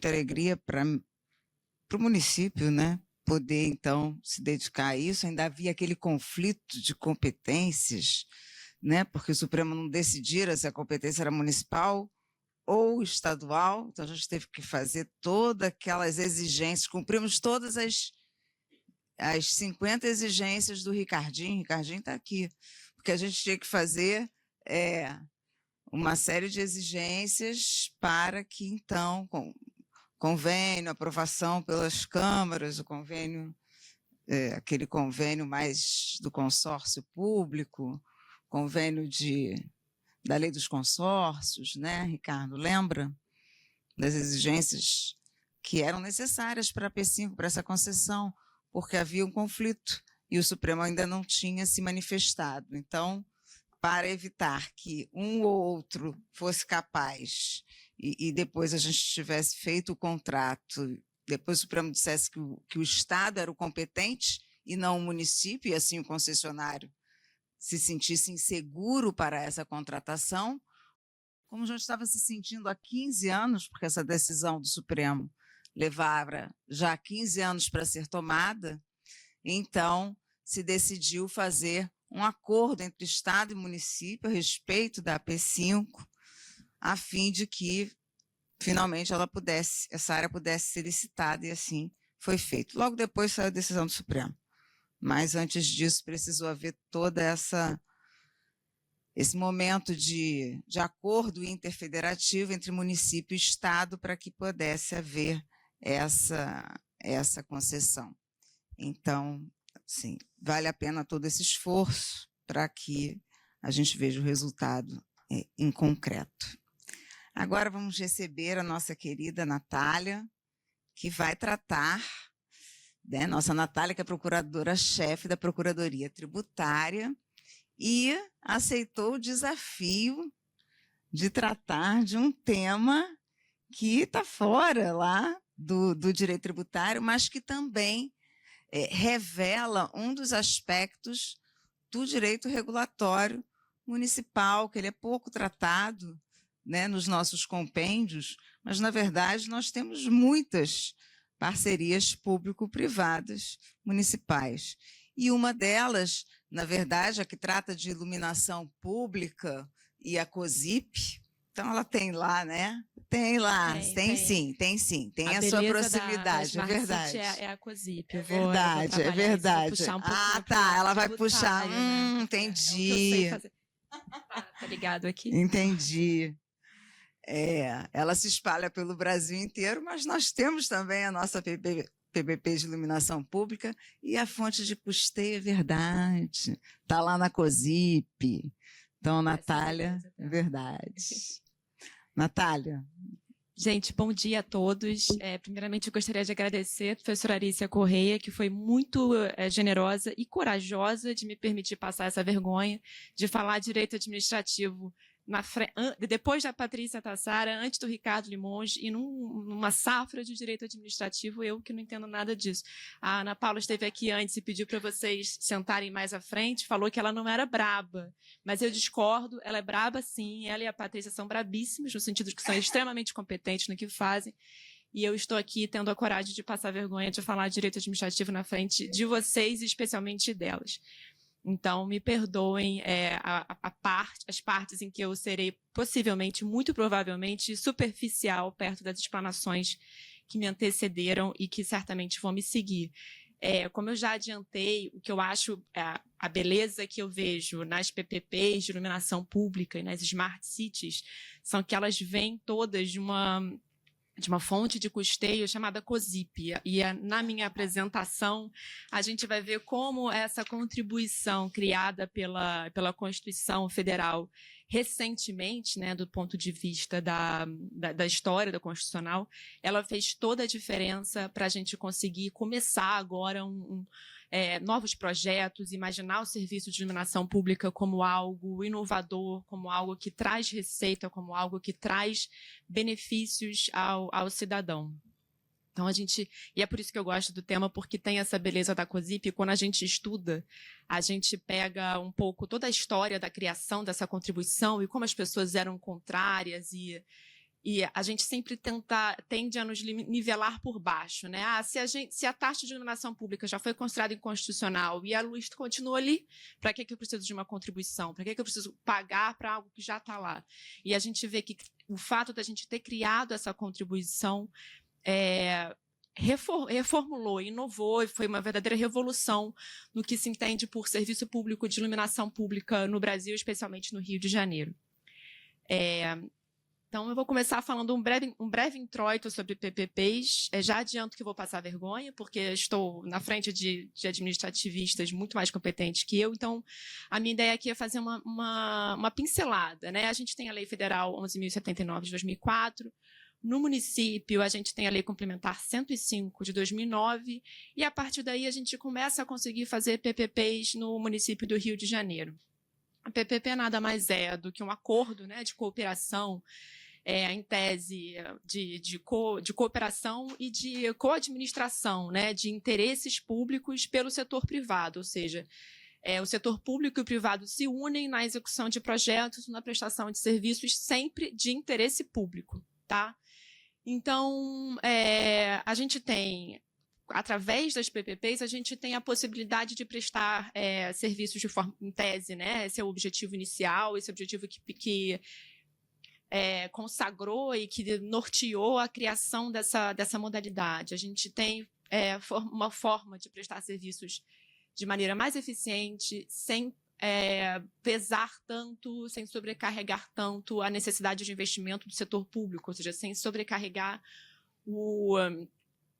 alegria para o município, né? Poder, então, se dedicar a isso. Ainda havia aquele conflito de competências, né? Porque o Supremo não decidira se a competência era municipal ou estadual, então a gente teve que fazer todas aquelas exigências, cumprimos todas as 50 exigências do Ricardinho está aqui, porque a gente tinha que fazer uma série de exigências para que, então, convênio, aprovação pelas câmaras, o convênio, aquele convênio mais do consórcio público, convênio da lei dos consórcios, né, Ricardo? Lembra das exigências que eram necessárias para a P5, para essa concessão, porque havia um conflito e o Supremo ainda não tinha se manifestado. Então, para evitar que um ou outro fosse capaz e depois a gente tivesse feito o contrato, depois o Supremo dissesse que o Estado era o competente e não o município, e assim o concessionário se sentisse inseguro para essa contratação, como já estava se sentindo há 15 anos, porque essa decisão do Supremo levava já 15 anos para ser tomada, então se decidiu fazer um acordo entre Estado e município a respeito da P5, a fim de que, finalmente, essa área pudesse ser licitada, e assim foi feito. Logo depois saiu a decisão do Supremo. Mas, antes disso, precisou haver todo esse momento de acordo interfederativo entre município e Estado para que pudesse haver essa concessão. Então, sim, vale a pena todo esse esforço para que a gente veja o resultado em concreto. Agora vamos receber a nossa querida Natália, que vai tratar, né, nossa Natália, que é procuradora-chefe da Procuradoria Tributária, e aceitou o desafio de tratar de um tema que está fora lá do direito tributário, mas que também revela um dos aspectos do direito regulatório municipal, que ele é pouco tratado, né, nos nossos compêndios, mas, na verdade, nós temos muitas parcerias público-privadas municipais. E uma delas, na verdade, a que trata de iluminação pública, e a COSIP, Então ela tem lá, né? Tem lá, tem sim, tem sim. Tem a sua proximidade, é verdade. É a COSIP. É verdade, é verdade. Ah, tá, ela vai puxar. Né? Entendi. É o que eu sei fazer. Tá ligado aqui? Entendi. Ela se espalha pelo Brasil inteiro, mas nós temos também a nossa PPP de iluminação pública e a fonte de custeio, é verdade. Está lá na COSIP. Então, Natália, é verdade. Natália. Gente, bom dia a todos. Primeiramente, eu gostaria de agradecer a professora Arícia Correia, que foi muito generosa e corajosa de me permitir passar essa vergonha de falar direito administrativo depois da Patrícia Tassara, antes do Ricardo Limonge, e numa safra de direito administrativo, eu que não entendo nada disso. A Ana Paula esteve aqui antes e pediu para vocês sentarem mais à frente, falou que ela não era braba, mas eu discordo, ela é braba sim, ela e a Patrícia são brabíssimas, no sentido de que são extremamente competentes no que fazem, e eu estou aqui tendo a coragem de passar vergonha de falar direito administrativo na frente de vocês e especialmente delas. Então, me perdoem as partes em que eu serei possivelmente, muito provavelmente, superficial perto das explanações que me antecederam e que certamente vão me seguir. Como eu já adiantei, o que eu acho, a beleza que eu vejo nas PPPs de iluminação pública e nas Smart Cities, são que elas vêm todas de uma fonte de custeio chamada COSIP. E na minha apresentação, a gente vai ver como essa contribuição criada pela Constituição Federal recentemente, né, do ponto de vista da história da Constitucional, ela fez toda a diferença para a gente conseguir começar agora novos projetos, imaginar o serviço de iluminação pública como algo inovador, como algo que traz receita, como algo que traz benefícios ao cidadão. Então, e é por isso que eu gosto do tema, porque tem essa beleza da COSIP, e quando a gente estuda, a gente pega um pouco toda a história da criação dessa contribuição e como as pessoas eram contrárias e a gente sempre tende a nos nivelar por baixo, né? Se a taxa de iluminação pública já foi considerada inconstitucional e a luz continua ali, para que eu preciso de uma contribuição? Para que eu preciso pagar para algo que já está lá? E a gente vê que o fato da gente ter criado essa contribuição reformulou, inovou e foi uma verdadeira revolução no que se entende por serviço público de iluminação pública no Brasil, especialmente no Rio de Janeiro. Então, eu vou começar falando um breve introito sobre PPPs. Já adianto que vou passar vergonha, porque estou na frente de administrativistas muito mais competentes que eu. Então, a minha ideia aqui é fazer uma pincelada, né? A gente tem a Lei Federal 11.079 de 2004. No município, a gente tem a Lei Complementar 105 de 2009. E, a partir daí, a gente começa a conseguir fazer PPPs no município do Rio de Janeiro. A PPP nada mais é do que um acordo, né, de cooperação, em tese de cooperação e de coadministração, né, de interesses públicos pelo setor privado, ou seja, o setor público e o privado se unem na execução de projetos, na prestação de serviços sempre de interesse público, tá? Então, a gente tem, através das PPPs, a gente tem a possibilidade de prestar serviços de forma, em tese, né? Esse é o objetivo inicial, esse é o objetivo que consagrou e que norteou a criação dessa modalidade. A gente tem uma forma de prestar serviços de maneira mais eficiente, sem pesar tanto, sem sobrecarregar tanto a necessidade de investimento do setor público, ou seja, sem sobrecarregar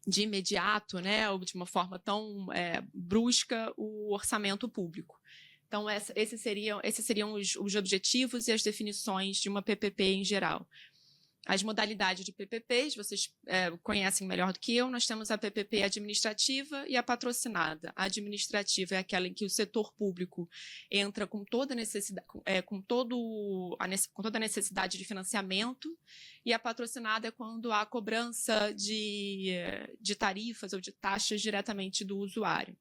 de imediato, né, ou de uma forma tão brusca, o orçamento público. Então, esses seriam os objetivos e as definições de uma PPP em geral. As modalidades de PPPs, vocês conhecem melhor do que eu, nós temos a PPP administrativa e a patrocinada. A administrativa é aquela em que o setor público entra com toda a necessidade, com toda a necessidade de financiamento, e a patrocinada é quando há cobrança de tarifas ou de taxas diretamente do usuário.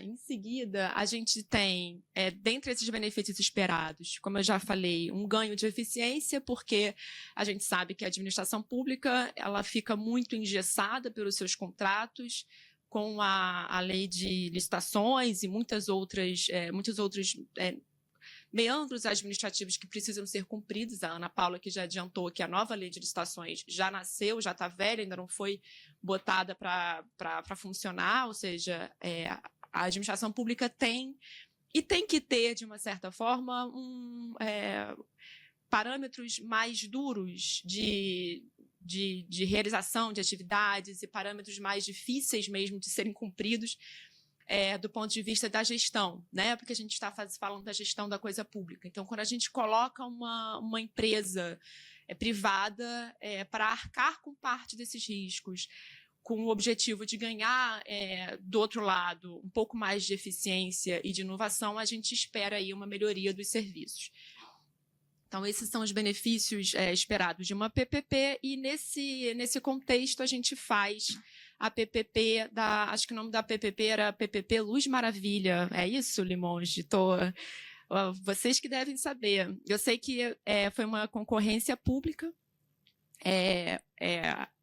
Em seguida, a gente tem, dentre esses benefícios esperados, como eu já falei, um ganho de eficiência, porque a gente sabe que a administração pública ela fica muito engessada pelos seus contratos, com a lei de licitações e muitos outros meandros administrativos que precisam ser cumpridos. A Ana Paula, que já adiantou que a nova lei de licitações já nasceu, já está velha, ainda não foi botada para funcionar, ou seja, a administração pública tem que ter, de uma certa forma, parâmetros mais duros de realização de atividades e parâmetros mais difíceis mesmo de serem cumpridos do ponto de vista da gestão, né? Porque a gente está falando da gestão da coisa pública. Então, quando a gente coloca uma empresa privada para arcar com parte desses riscos, com o objetivo de ganhar, do outro lado, um pouco mais de eficiência e de inovação, a gente espera aí uma melhoria dos serviços. Então, esses são os benefícios esperados de uma PPP, e nesse contexto a gente faz a PPP, acho que o nome da PPP era PPP Luz Maravilha. É isso, Limonge? Vocês que devem saber. Eu sei que foi uma concorrência pública,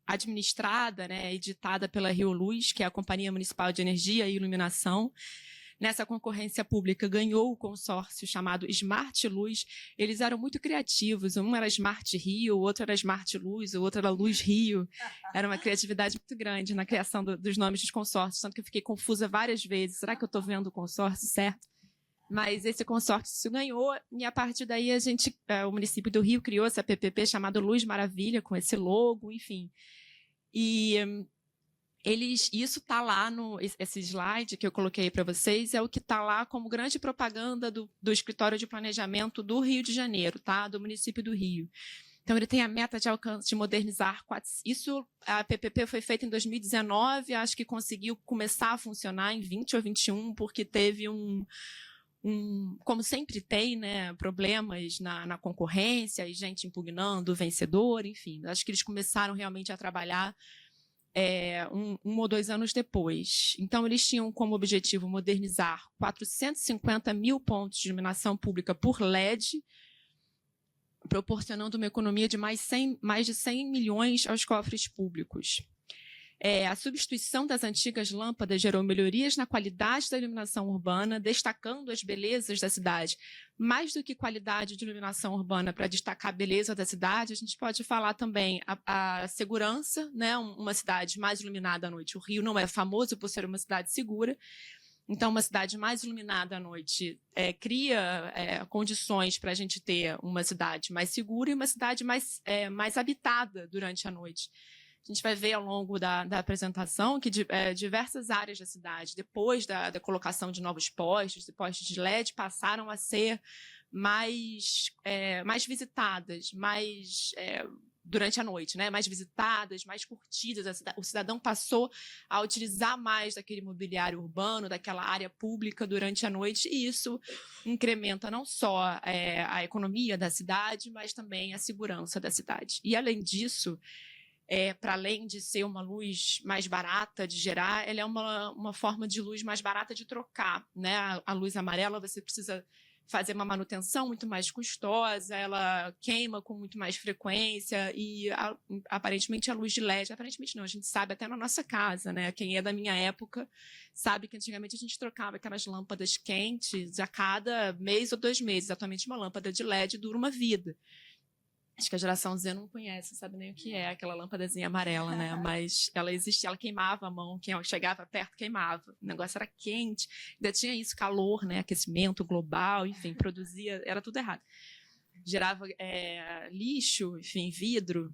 administrada, né, editada pela Rio Luz, que é a Companhia Municipal de Energia e Iluminação. Nessa concorrência pública, ganhou o consórcio chamado Smart Luz. Eles eram muito criativos. Um era Smart Rio, o outro era Smart Luz, o outro era Luz Rio. Era uma criatividade muito grande na criação dos nomes dos consórcios, tanto que eu fiquei confusa várias vezes. Será que eu estou vendo o consórcio certo? Mas esse consórcio ganhou, e a partir daí o município do Rio criou essa PPP chamada Luz Maravilha, com esse logo, enfim. E isso está lá esse slide que eu coloquei para vocês, é o que está lá como grande propaganda do Escritório de Planejamento do Rio de Janeiro, tá? Do município do Rio. Então, ele tem a meta de alcance de modernizar. A PPP foi feita em 2019, acho que conseguiu começar a funcionar em 20 ou 21, porque teve como sempre tem, né, problemas na concorrência e gente impugnando o vencedor, enfim. Acho que eles começaram realmente a trabalhar um ou 2 anos depois. Então, eles tinham como objetivo modernizar 450 mil pontos de iluminação pública por LED, proporcionando uma economia de mais de 100 milhões aos cofres públicos. A substituição das antigas lâmpadas gerou melhorias na qualidade da iluminação urbana, destacando as belezas da cidade. Mais do que qualidade de iluminação urbana para destacar a beleza da cidade, a gente pode falar também a segurança, né? Uma cidade mais iluminada à noite. O Rio não é famoso por ser uma cidade segura, então uma cidade mais iluminada à noite cria condições para a gente ter uma cidade mais segura e uma cidade mais habitada durante a noite. A gente vai ver ao longo da apresentação que diversas áreas da cidade, depois da colocação de novos postes e postes de LED, passaram a ser mais visitadas, durante a noite, né? Mais visitadas, mais curtidas. O cidadão passou a utilizar mais daquele mobiliário urbano, daquela área pública durante a noite, e isso incrementa não só a economia da cidade, mas também a segurança da cidade. E, além disso, para além de ser uma luz mais barata de gerar, ela é uma forma de luz mais barata de trocar, né? A luz amarela, você precisa fazer uma manutenção muito mais custosa, ela queima com muito mais frequência, e aparentemente a luz de LED, aparentemente não, a gente sabe até na nossa casa, né? Quem é da minha época sabe que antigamente a gente trocava aquelas lâmpadas quentes a cada mês ou 2 meses. Atualmente uma lâmpada de LED dura uma vida. Acho que a geração Z não conhece, sabe nem o que é aquela lâmpadazinha amarela, né? Mas ela existia, ela queimava a mão, quem chegava perto queimava. O negócio era quente, ainda tinha isso, calor, né? Aquecimento global, enfim, produzia, era tudo errado. Gerava lixo, enfim, vidro.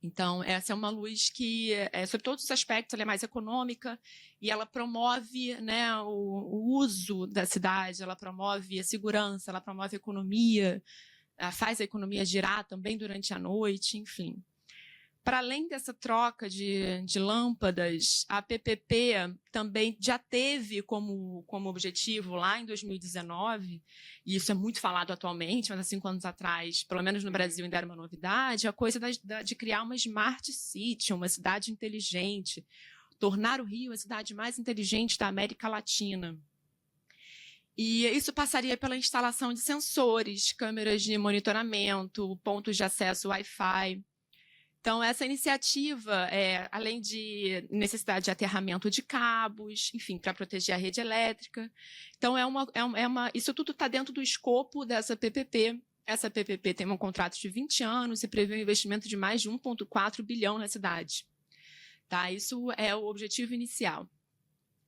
Então, essa é uma luz que, sobre todos os aspectos, ela é mais econômica e ela promove, né, o uso da cidade, ela promove a segurança, ela promove a economia, faz a economia girar também durante a noite, enfim. Para além dessa troca de lâmpadas, a PPP também já teve como objetivo, lá em 2019, e isso é muito falado atualmente, mas há 5 anos atrás, pelo menos no Brasil ainda era uma novidade, a coisa de criar uma Smart City, uma cidade inteligente, tornar o Rio a cidade mais inteligente da América Latina. E isso passaria pela instalação de sensores, câmeras de monitoramento, pontos de acesso Wi-Fi. Então, essa iniciativa, além de necessidade de aterramento de cabos, enfim, para proteger a rede elétrica. Então, isso tudo está dentro do escopo dessa PPP. Essa PPP tem um contrato de 20 anos e prevê um investimento de mais de 1,4 bilhão na cidade. Tá? Isso é o objetivo inicial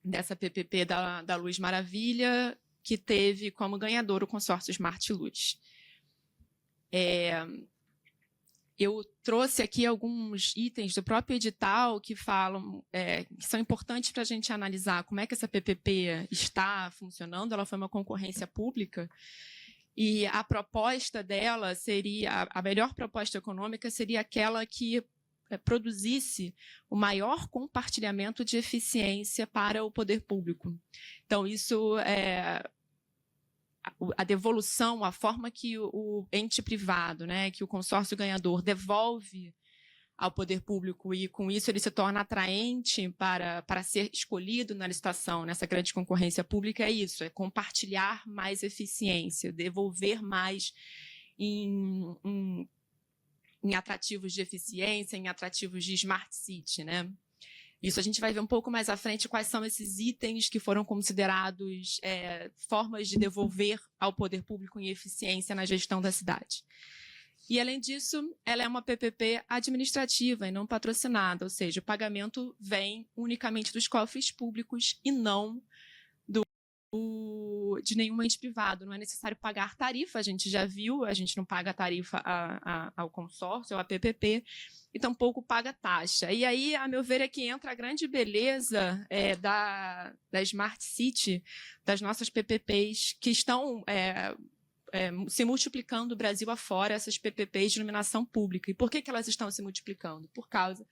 dessa PPP da Luz Maravilha, que teve como ganhador o consórcio Smart Luz. Eu trouxe aqui alguns itens do próprio edital que falam, que são importantes para a gente analisar como é que essa PPP está funcionando. Ela foi uma concorrência pública e a proposta dela seria, a melhor proposta econômica seria aquela que produzisse o maior compartilhamento de eficiência para o poder público. Então, isso a devolução, a forma que o ente privado, né, que o consórcio ganhador devolve ao poder público e, com isso, ele se torna atraente para ser escolhido na licitação, nessa grande concorrência pública, é isso, é compartilhar mais eficiência, devolver mais em atrativos de eficiência, em atrativos de Smart City, né? Isso a gente vai ver um pouco mais à frente quais são esses itens que foram considerados formas de devolver ao poder público em eficiência na gestão da cidade. E, além disso, ela é uma PPP administrativa e não patrocinada, ou seja, o pagamento vem unicamente dos cofres públicos e não de nenhum ente privado. Não é necessário pagar tarifa, a gente já viu, a gente não paga tarifa ao consórcio, ao PPP, e tampouco paga taxa. E aí, a meu ver, é que entra a grande beleza da Smart City, das nossas PPPs, que estão se multiplicando do Brasil afora, essas PPPs de iluminação pública. E por que elas estão se multiplicando? Por causa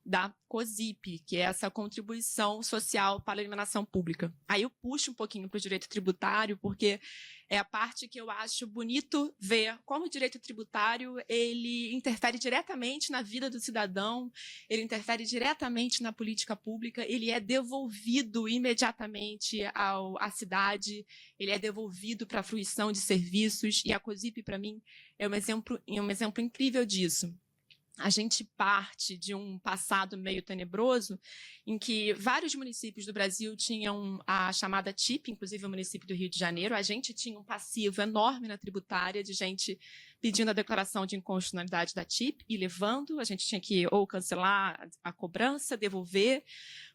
da COSIP, que é essa contribuição social para a iluminação pública. Aí eu puxo um pouquinho para o direito tributário, porque é a parte que eu acho bonito ver como o direito tributário ele interfere diretamente na vida do cidadão, ele interfere diretamente na política pública, ele é devolvido imediatamente à cidade, ele é devolvido para a fruição de serviços, e a COSIP, para mim, é um exemplo incrível disso. A gente parte de um passado meio tenebroso, em que vários municípios do Brasil tinham a chamada TIP, inclusive o município do Rio de Janeiro. A gente tinha um passivo enorme na tributária de gente pedindo a declaração de inconstitucionalidade da TIP e levando. A gente tinha que ou cancelar a cobrança, devolver,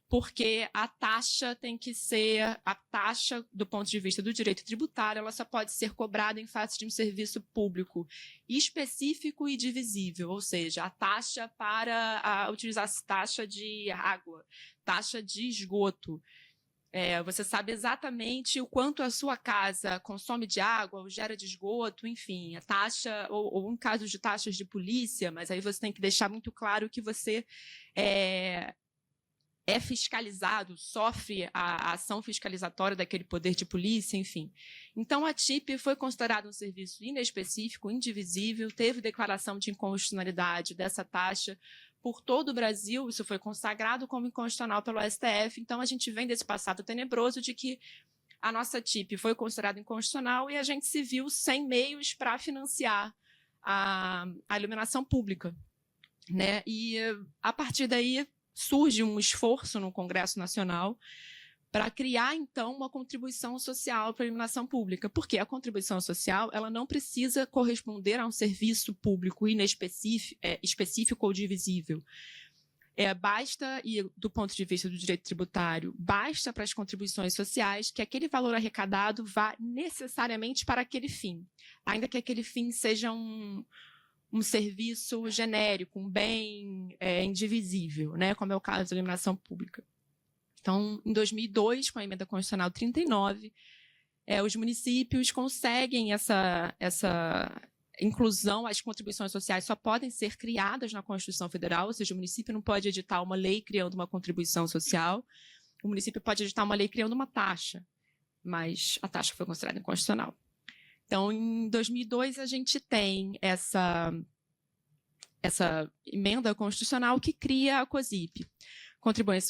porque a taxa tem que ser, a taxa, do ponto de vista do direito tributário, ela só pode ser cobrada em face de um serviço público específico e divisível, ou seja, a taxa para utilizar a taxa de água, taxa de esgoto. Você sabe exatamente o quanto a sua casa consome de água ou gera de esgoto, enfim, a taxa, ou em caso de taxas de polícia, mas aí você tem que deixar muito claro que você é fiscalizado, sofre a ação fiscalizatória daquele poder de polícia, enfim. Então, a TIP foi considerada um serviço inespecífico, indivisível, teve declaração de inconstitucionalidade dessa taxa por todo o Brasil, isso foi consagrado como inconstitucional pelo STF, então a gente vem desse passado tenebroso de que a nossa TIP foi considerada inconstitucional e a gente se viu sem meios para financiar a iluminação pública, né? E, a partir daí, surge um esforço no Congresso Nacional para criar, então, uma contribuição social para a iluminação pública, porque a contribuição social ela não precisa corresponder a um serviço público específico ou divisível. Basta, e do ponto de vista do direito tributário, basta para as contribuições sociais que aquele valor arrecadado vá necessariamente para aquele fim, ainda que aquele fim seja um serviço genérico, um bem indivisível, né, como é o caso da iluminação pública. Então, em 2002, com a emenda constitucional 39, os municípios conseguem essa inclusão. As contribuições sociais só podem ser criadas na Constituição Federal, ou seja, o município não pode editar uma lei criando uma contribuição social, o município pode editar uma lei criando uma taxa, mas a taxa foi considerada inconstitucional. Então, em 2002, a gente tem essa emenda constitucional que cria a COSIP.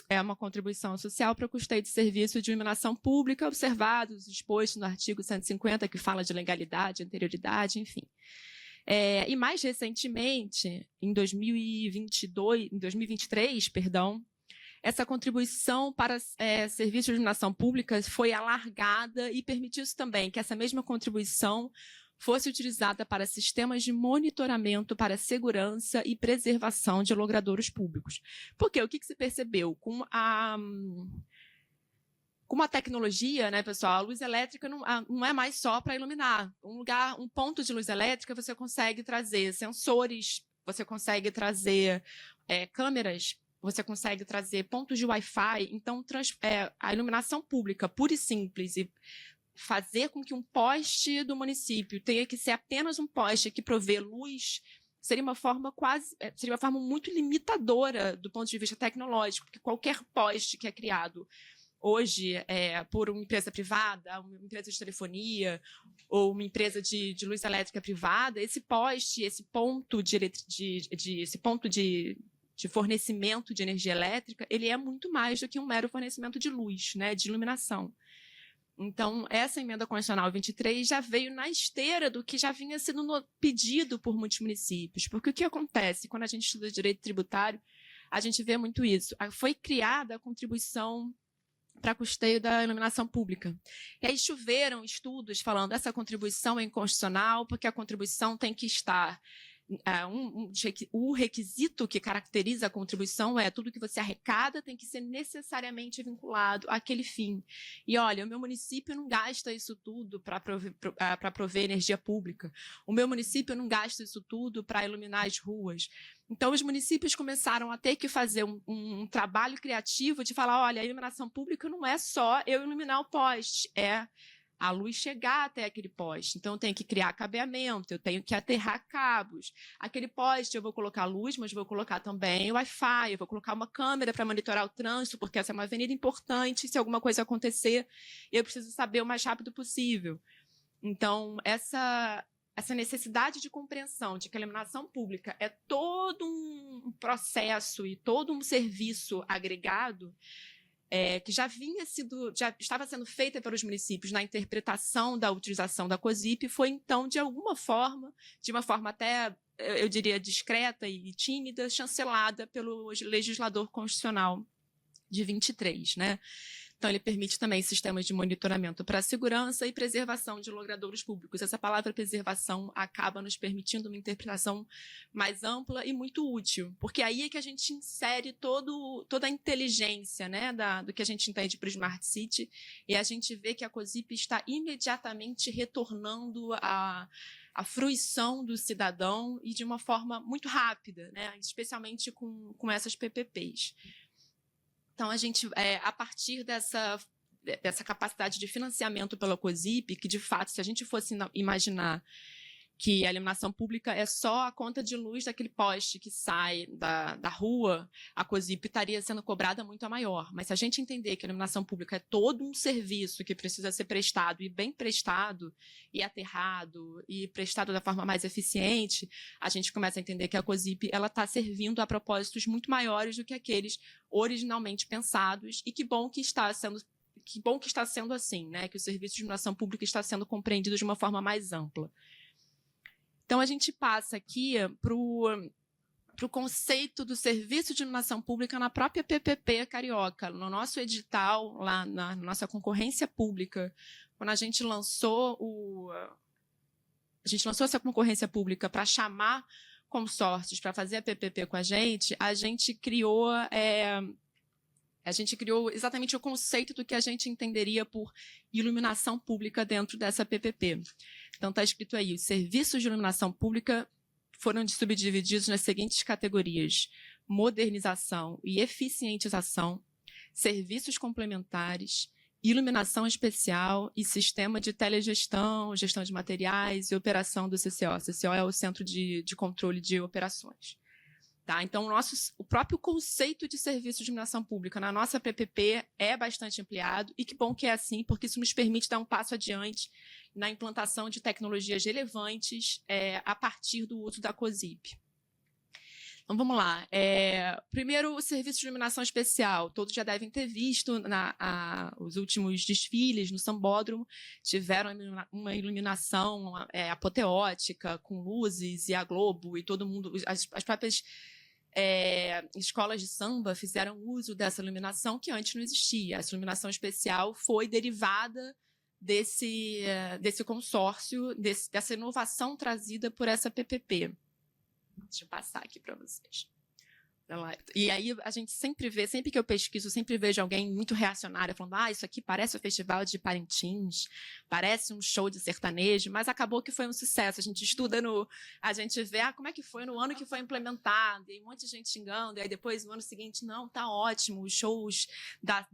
É uma contribuição social para o custeio de serviço de iluminação pública, observados, expostos no artigo 150, que fala de legalidade, anterioridade, enfim. E mais recentemente, em 2023, perdão, essa contribuição para serviços de iluminação pública foi alargada e permitiu-se também que essa mesma contribuição fosse utilizada para sistemas de monitoramento para segurança e preservação de logradouros públicos. Porque o que se percebeu? Com a tecnologia, né, pessoal, a luz elétrica não é mais só para iluminar. Um ponto de luz elétrica você consegue trazer sensores, você consegue trazer câmeras, você consegue trazer pontos de Wi-Fi. Então, a iluminação pública, pura e simples, e fazer com que um poste do município tenha que ser apenas um poste que provê luz seria uma forma muito limitadora do ponto de vista tecnológico, porque qualquer poste que é criado hoje por uma empresa privada, uma empresa de telefonia ou uma empresa de luz elétrica privada, esse poste, esse ponto de fornecimento de energia elétrica, ele é muito mais do que um mero fornecimento de luz, né, de iluminação. Então, essa emenda constitucional 23 já veio na esteira do que já vinha sendo pedido por muitos municípios. Porque o que acontece quando a gente estuda direito tributário, a gente vê muito isso. Foi criada a contribuição para custeio da iluminação pública. E aí choveram estudos falando que essa contribuição é inconstitucional, porque a contribuição tem que estar... o requisito que caracteriza a contribuição é tudo que você arrecada tem que ser necessariamente vinculado àquele fim. E olha, o meu município não gasta isso tudo para prover energia pública. O meu município não gasta isso tudo para iluminar as ruas. Então, os municípios começaram a ter que fazer um trabalho criativo de falar, olha, a iluminação pública não é só eu iluminar o poste, é a luz chegar até aquele poste. Então, eu tenho que criar cabeamento, eu tenho que aterrar cabos. Aquele poste eu vou colocar luz, mas vou colocar também Wi-Fi, eu vou colocar uma câmera para monitorar o trânsito, porque essa é uma avenida importante, se alguma coisa acontecer, eu preciso saber o mais rápido possível. Então, essa necessidade de compreensão de que a iluminação pública é todo um processo e todo um serviço agregado, que já estava sendo feita pelos municípios na interpretação da utilização da COSIP, foi então, de uma forma até, eu diria, discreta e tímida, chancelada pelo legislador constitucional de 23, né? Então, ele permite também sistemas de monitoramento para segurança e preservação de logradouros públicos. Essa palavra preservação acaba nos permitindo uma interpretação mais ampla e muito útil, porque aí é que a gente insere toda a inteligência, né, do que a gente entende para o Smart City, e a gente vê que a COSIP está imediatamente retornando à fruição do cidadão e de uma forma muito rápida, né, especialmente com essas PPPs. Então, a gente, a partir dessa capacidade de financiamento pela COSIP, que, de fato, se a gente fosse imaginar que a iluminação pública é só a conta de luz daquele poste que sai da rua, a COSIP estaria sendo cobrada muito a maior. Mas se a gente entender que a iluminação pública é todo um serviço que precisa ser prestado, e bem prestado, e aterrado, e prestado da forma mais eficiente, a gente começa a entender que a COSIP está servindo a propósitos muito maiores do que aqueles originalmente pensados, e que bom que está sendo assim, né? Que o serviço de iluminação pública está sendo compreendido de uma forma mais ampla. Então, a gente passa aqui para o conceito do serviço de iluminação pública na própria PPP carioca, no nosso edital, lá na nossa concorrência pública. Quando a gente lançou essa concorrência pública para chamar consórcios para fazer a PPP com a gente criou exatamente o conceito do que a gente entenderia por iluminação pública dentro dessa PPP. Então, está escrito aí, os serviços de iluminação pública foram subdivididos nas seguintes categorias: modernização e eficientização, serviços complementares, iluminação especial e sistema de telegestão, gestão de materiais e operação do CCO. CCO é o Centro de Controle de Operações. Tá? Então, o próprio conceito de serviço de iluminação pública na nossa PPP é bastante ampliado, e que bom que é assim, porque isso nos permite dar um passo adiante na implantação de tecnologias relevantes a partir do uso da COSIP. Então, vamos lá. Primeiro, o serviço de iluminação especial. Todos já devem ter visto os últimos desfiles no Sambódromo. Tiveram uma iluminação apoteótica, com luzes, e a Globo, e todo mundo... As próprias escolas de samba fizeram uso dessa iluminação que antes não existia. Essa iluminação especial foi derivada desse consórcio, dessa inovação trazida por essa PPP. Deixa eu passar aqui para vocês. E aí a gente sempre vê, sempre que eu pesquiso, sempre vejo alguém muito reacionário falando, isso aqui parece o Festival de Parintins, parece um show de sertanejo, mas acabou que foi um sucesso. A gente estuda a gente vê como é que foi no ano que foi implementado, e um monte de gente xingando, e aí depois no ano seguinte, não, tá ótimo, os shows da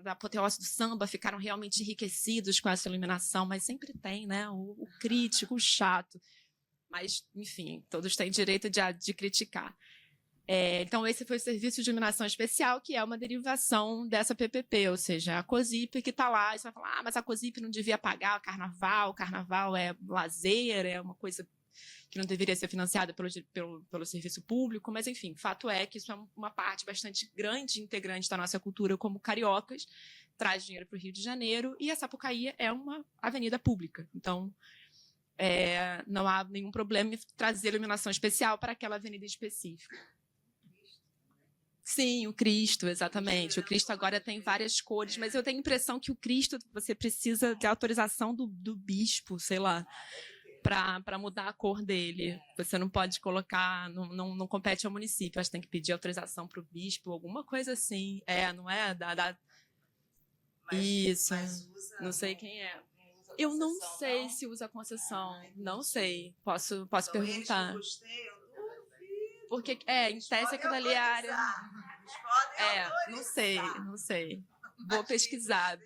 apoteose do samba ficaram realmente enriquecidos com essa iluminação, mas sempre tem, né, o crítico, o chato. Mas, enfim, todos têm direito de criticar. Então, esse foi o Serviço de Iluminação Especial, que é uma derivação dessa PPP, ou seja, a COSIP que está lá, e você vai falar, mas a COSIP não devia pagar o carnaval é lazer, é uma coisa que não deveria ser financiada pelo serviço público, mas, enfim, fato é que isso é uma parte bastante grande, integrante da nossa cultura como cariocas, traz dinheiro para o Rio de Janeiro, e a Sapucaí é uma avenida pública, então... não há nenhum problema em trazer iluminação especial para aquela avenida específica. Sim, o Cristo, exatamente. O Cristo agora tem várias cores, mas eu tenho a impressão que o Cristo você precisa de autorização do bispo, sei lá, para mudar a cor dele. Você não pode colocar, não compete ao município, acho que tem que pedir autorização para o bispo, alguma coisa assim. Não é? Isso, não sei quem é. Eu não sei se usa concessão, não sei, posso perguntar. Porque, em tese aquilo ali é área... não sei. Vou pesquisar,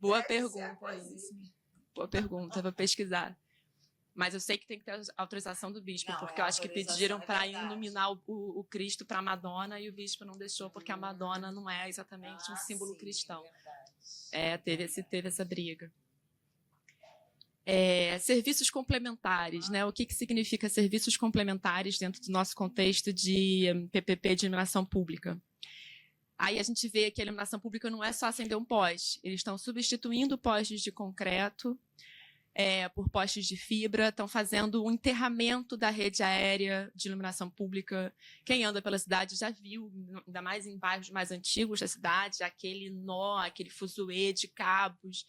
boa pergunta isso. Boa pergunta, vou pesquisar. Mas eu sei que tem que ter autorização do bispo, porque eu acho que pediram para iluminar o Cristo para a Madonna e o bispo não deixou, porque a Madonna não é exatamente um símbolo cristão. Teve essa briga. Serviços complementares, né? O que significa serviços complementares dentro do nosso contexto de PPP de iluminação pública? Aí a gente vê que a iluminação pública não é só acender um poste, eles estão substituindo postes de concreto por postes de fibra, estão fazendo um enterramento da rede aérea de iluminação pública. Quem anda pela cidade já viu, ainda mais em bairros mais antigos da cidade, aquele nó, aquele fuzuê de cabos.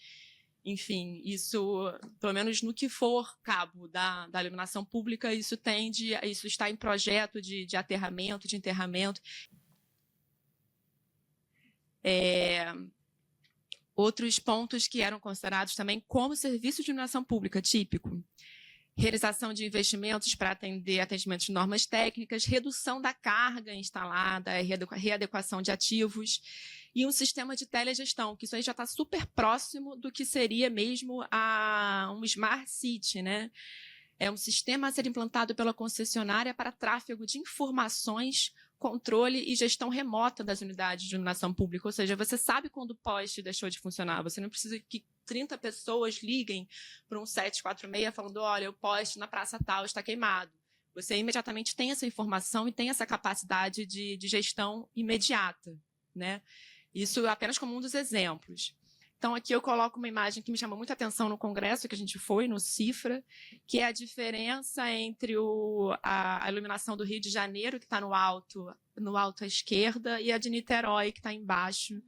Enfim, isso, pelo menos no que for cabo da iluminação pública, isso está em projeto de aterramento, de enterramento. Outros pontos que eram considerados também como serviço de iluminação pública típico. Realização de investimentos para atendimento de normas técnicas, redução da carga instalada, readequação de ativos e um sistema de telegestão, que isso aí já está super próximo do que seria mesmo um Smart City, né? É um sistema a ser implantado pela concessionária para tráfego de informações, controle e gestão remota das unidades de iluminação pública. Ou seja, você sabe quando o poste deixou de funcionar. Você não precisa que 30 pessoas liguem para um 746 falando, olha, o poste na praça tal está queimado. Você imediatamente tem essa informação e tem essa capacidade de gestão imediata, né? Isso apenas como um dos exemplos. Então, aqui eu coloco uma imagem que me chamou muita atenção no congresso que a gente foi, no CIFRA, que é a diferença entre a iluminação do Rio de Janeiro, que está no alto à esquerda, e a de Niterói, que está embaixo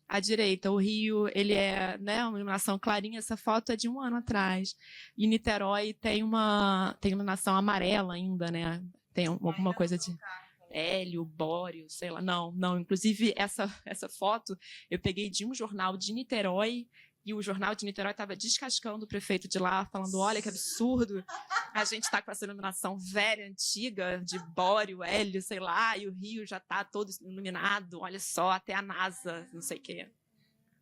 à direita. O Rio, ele é, né, uma iluminação clarinha, essa foto é de 1 ano atrás. E Niterói tem iluminação amarela ainda, né? Tem alguma coisa de... hélio, bório, sei lá, não, inclusive essa foto eu peguei de um jornal de Niterói e o jornal de Niterói estava descascando o prefeito de lá, falando, olha que absurdo, a gente está com essa iluminação velha, antiga, de bório, hélio, sei lá, e o Rio já está todo iluminado, olha só, até a NASA, não sei o que.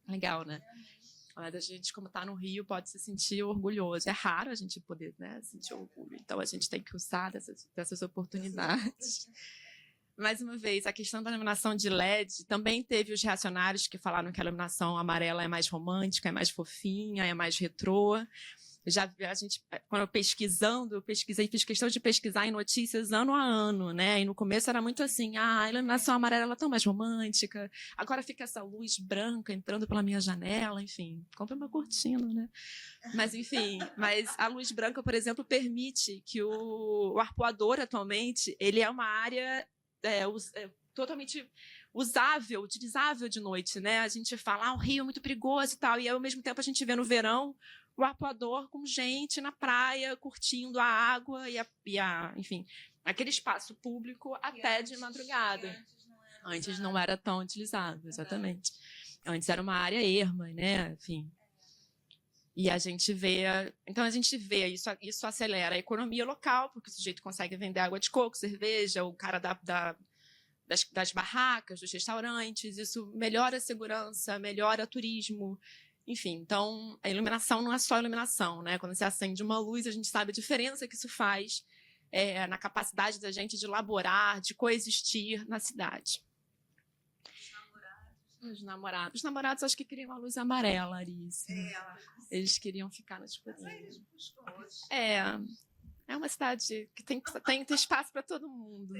Legal, né? A gente, como está no Rio, pode se sentir orgulhoso. É raro a gente poder, né, sentir orgulho, então a gente tem que usar dessas oportunidades. Mais uma vez, a questão da iluminação de LED também teve os reacionários que falaram que a iluminação amarela é mais romântica, é mais fofinha, é mais retrô. Quando eu pesquisei, fiz questão de pesquisar em notícias ano a ano, né? E no começo era muito assim, a iluminação amarela ela é tão mais romântica, agora fica essa luz branca entrando pela minha janela, enfim, compra uma cortina, né? Mas, enfim, a luz branca, por exemplo, permite que o arpoador, atualmente, ele é uma área totalmente usável, utilizável de noite, né? A gente fala, o Rio é muito perigoso e tal, e ao mesmo tempo a gente vê no verão o arpoador com gente na praia, curtindo a água enfim, aquele espaço público até de madrugada. Antes não era tão utilizado, exatamente. Antes era uma área erma, né? Enfim. E a gente vê isso acelera a economia local, porque o sujeito consegue vender água de coco, cerveja, o cara das barracas, dos restaurantes, isso melhora a segurança, melhora o turismo, enfim. Então, a iluminação não é só iluminação, né? Quando você acende uma luz, a gente sabe a diferença que isso faz na capacidade da gente de laborar, de coexistir na cidade. Os namorados acho que queriam uma luz amarela, Arice. Eles queriam ficar no escurinho. É uma cidade que tem espaço para todo mundo.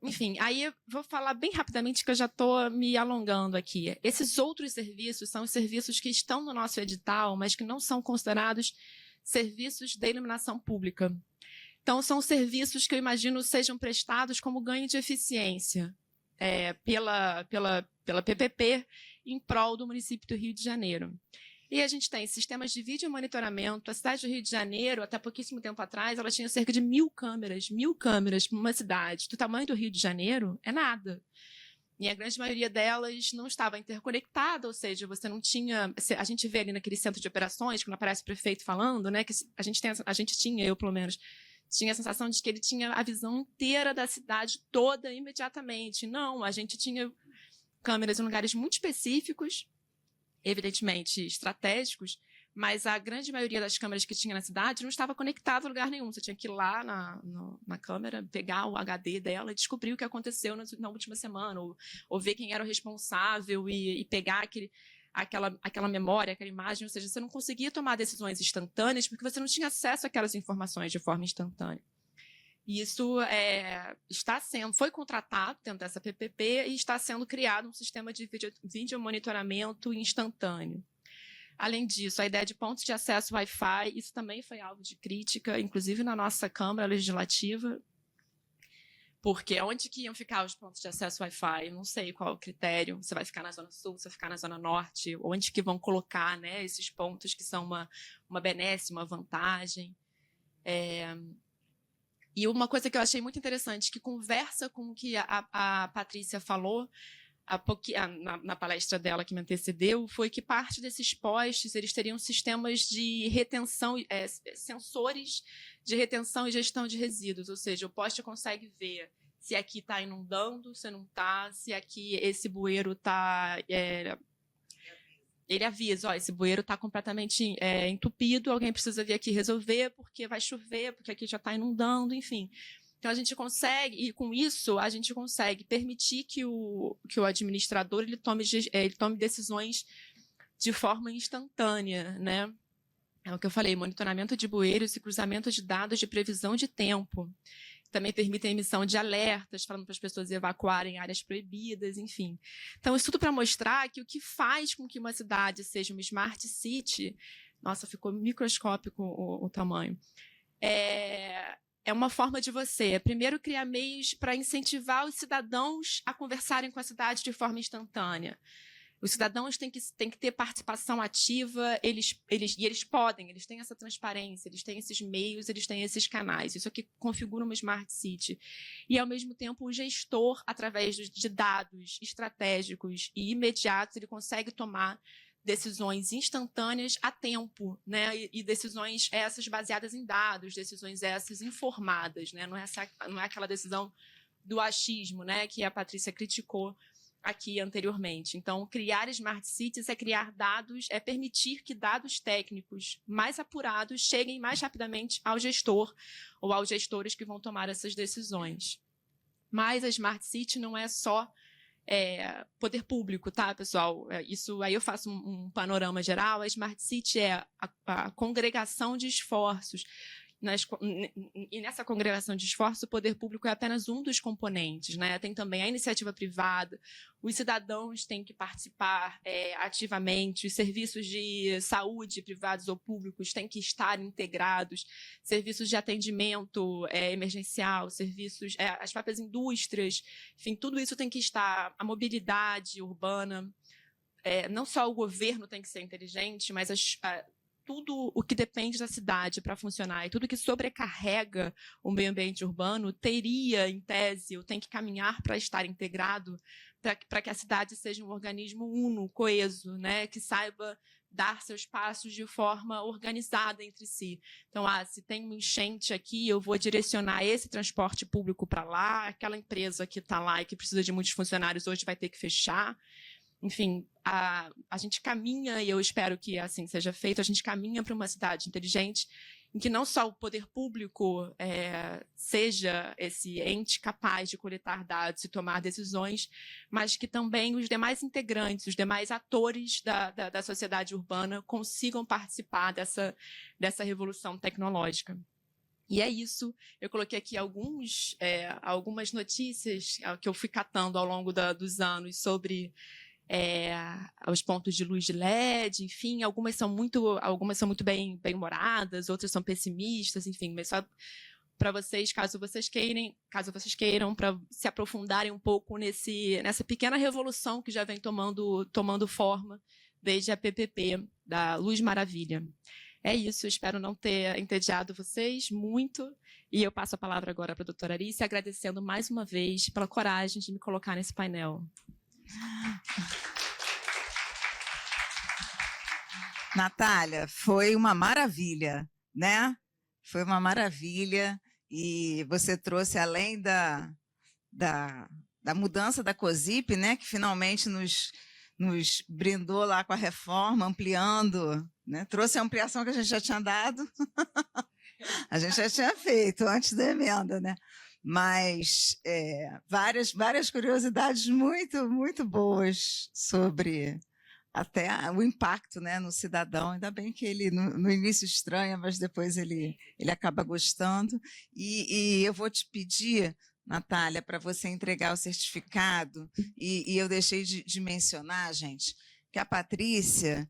Enfim, aí eu vou falar bem rapidamente que eu já estou me alongando aqui. Esses outros serviços são os serviços que estão no nosso edital, mas que não são considerados serviços de iluminação pública. Então, são serviços que eu imagino sejam prestados como ganho de eficiência pela PPP em prol do município do Rio de Janeiro. E a gente tem sistemas de vídeo monitoramento. A cidade do Rio de Janeiro, até pouquíssimo tempo atrás, ela tinha cerca de 1.000 câmeras para uma cidade. Do tamanho do Rio de Janeiro, é nada. E a grande maioria delas não estava interconectada, ou seja, você não tinha... A gente vê ali naquele centro de operações, quando aparece o prefeito falando, né, que eu pelo menos, tinha a sensação de que ele tinha a visão inteira da cidade toda imediatamente. Não, a gente tinha câmeras em lugares muito específicos, evidentemente estratégicos, mas a grande maioria das câmeras que tinha na cidade não estava conectada a lugar nenhum. Você tinha que ir lá na câmera, pegar o HD dela e descobrir o que aconteceu na última semana, ou ver quem era o responsável e pegar aquela memória, aquela imagem. Ou seja, você não conseguia tomar decisões instantâneas porque você não tinha acesso àquelas informações de forma instantânea. E isso foi contratado dentro dessa PPP e está sendo criado um sistema de vídeo monitoramento instantâneo. Além disso, a ideia de pontos de acesso Wi-Fi, isso também foi alvo de crítica, inclusive na nossa Câmara Legislativa, porque onde que iam ficar os pontos de acesso Wi-Fi? Eu não sei qual o critério, você vai ficar na Zona Sul, você vai ficar na Zona Norte, onde que vão colocar, né, esses pontos que são uma benesse, uma vantagem. E uma coisa que eu achei muito interessante, que conversa com o que a Patrícia falou na palestra dela que me antecedeu, foi que parte desses postes eles teriam sistemas de retenção, sensores de retenção e gestão de resíduos, ou seja, o poste consegue ver se aqui está inundando, se não está, se aqui esse bueiro está... Ele avisa, esse bueiro está completamente entupido, alguém precisa vir aqui resolver, porque vai chover, porque aqui já está inundando, enfim. Então, a gente consegue, e com isso, a gente consegue permitir que o administrador ele tome decisões de forma instantânea, né? É o que eu falei, monitoramento de bueiros e cruzamento de dados de previsão de tempo. Também permitem a emissão de alertas, falando para as pessoas evacuarem áreas proibidas, enfim. Então, isso tudo para mostrar que o que faz com que uma cidade seja uma smart city, nossa, ficou microscópico o tamanho, é uma forma de você, primeiro, criar meios para incentivar os cidadãos a conversarem com a cidade de forma instantânea. Os cidadãos têm que ter participação ativa, eles têm essa transparência, eles têm esses meios, eles têm esses canais. Isso aqui configura uma smart city. E, ao mesmo tempo, o gestor, através de dados estratégicos e imediatos, ele consegue tomar decisões instantâneas a tempo, né? E decisões essas baseadas em dados, decisões essas informadas, né? Não é aquela decisão do achismo, né? Que a Patrícia criticou aqui anteriormente. Então, criar smart cities é criar dados, é permitir que dados técnicos mais apurados cheguem mais rapidamente ao gestor ou aos gestores que vão tomar essas decisões. Mas a smart city não é só poder público, tá, pessoal? Isso aí eu faço um panorama geral. A Smart City é a congregação de esforços. E nessa congregação de esforços, o poder público é apenas um dos componentes, né? Tem também a iniciativa privada, os cidadãos têm que participar ativamente, os serviços de saúde, privados ou públicos, têm que estar integrados, serviços de atendimento emergencial, serviços, as próprias indústrias, enfim, tudo isso tem que estar, a mobilidade urbana, não só o governo tem que ser inteligente, mas tudo o que depende da cidade para funcionar e tudo que sobrecarrega o meio ambiente urbano teria, em tese, ou tem que caminhar para estar integrado, para que a cidade seja um organismo uno, coeso, né, que saiba dar seus passos de forma organizada entre si. Então, se tem uma enchente aqui, eu vou direcionar esse transporte público para lá, aquela empresa que está lá e que precisa de muitos funcionários hoje vai ter que fechar. Enfim, a gente caminha, e eu espero que assim seja feito, a gente caminha para uma cidade inteligente em que não só o poder público seja esse ente capaz de coletar dados e tomar decisões, mas que também os demais integrantes, os demais atores da sociedade urbana consigam participar dessa revolução tecnológica. E é isso, eu coloquei aqui algumas notícias que eu fui catando ao longo dos anos sobre os pontos de luz de LED, enfim, algumas são muito bem humoradas, outras são pessimistas, enfim, mas só para vocês, caso vocês queiram para se aprofundarem um pouco nessa pequena revolução que já vem tomando forma desde a PPP, da Luz Maravilha. É isso, espero não ter entediado vocês muito, e eu passo a palavra agora para a doutora Arícia, agradecendo mais uma vez pela coragem de me colocar nesse painel. Natália, foi uma maravilha, né? Foi uma maravilha, e você trouxe, além da mudança da COSIP, né, que finalmente nos brindou lá com a reforma, ampliando, né? Trouxe a ampliação que a gente já tinha dado, a gente já tinha feito antes da emenda, né? Mas várias curiosidades muito, muito boas sobre até o impacto, né, no cidadão. Ainda bem que ele no início estranha, mas depois ele acaba gostando. E eu vou te pedir, Natália, para você entregar o certificado, e eu deixei de mencionar, gente, que a Patrícia,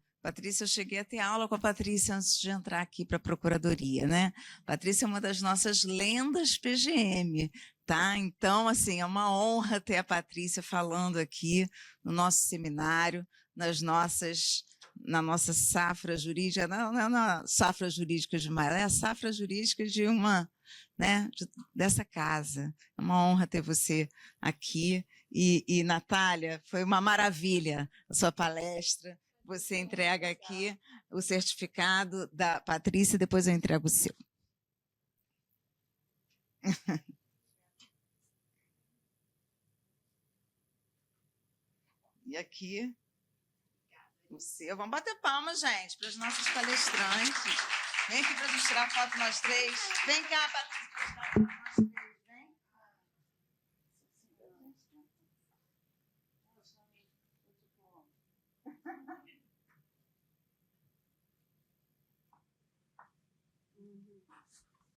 eu cheguei a ter aula com a Patrícia antes de entrar aqui para a Procuradoria, né? Patrícia é uma das nossas lendas PGM, tá? Então, assim, é uma honra ter a Patrícia falando aqui no nosso seminário, na nossa safra jurídica, não é na safra jurídica de Maio, é a safra jurídica de dessa casa. É uma honra ter você aqui. E Natália, foi uma maravilha a sua palestra. Você entrega aqui o certificado da Patrícia, depois eu entrego o seu. E aqui o seu. Vamos bater palmas, gente, para os nossos palestrantes. Vem aqui para a gente tirar foto nós três. Vem cá, Patrícia, para tirar foto nós três. Vem.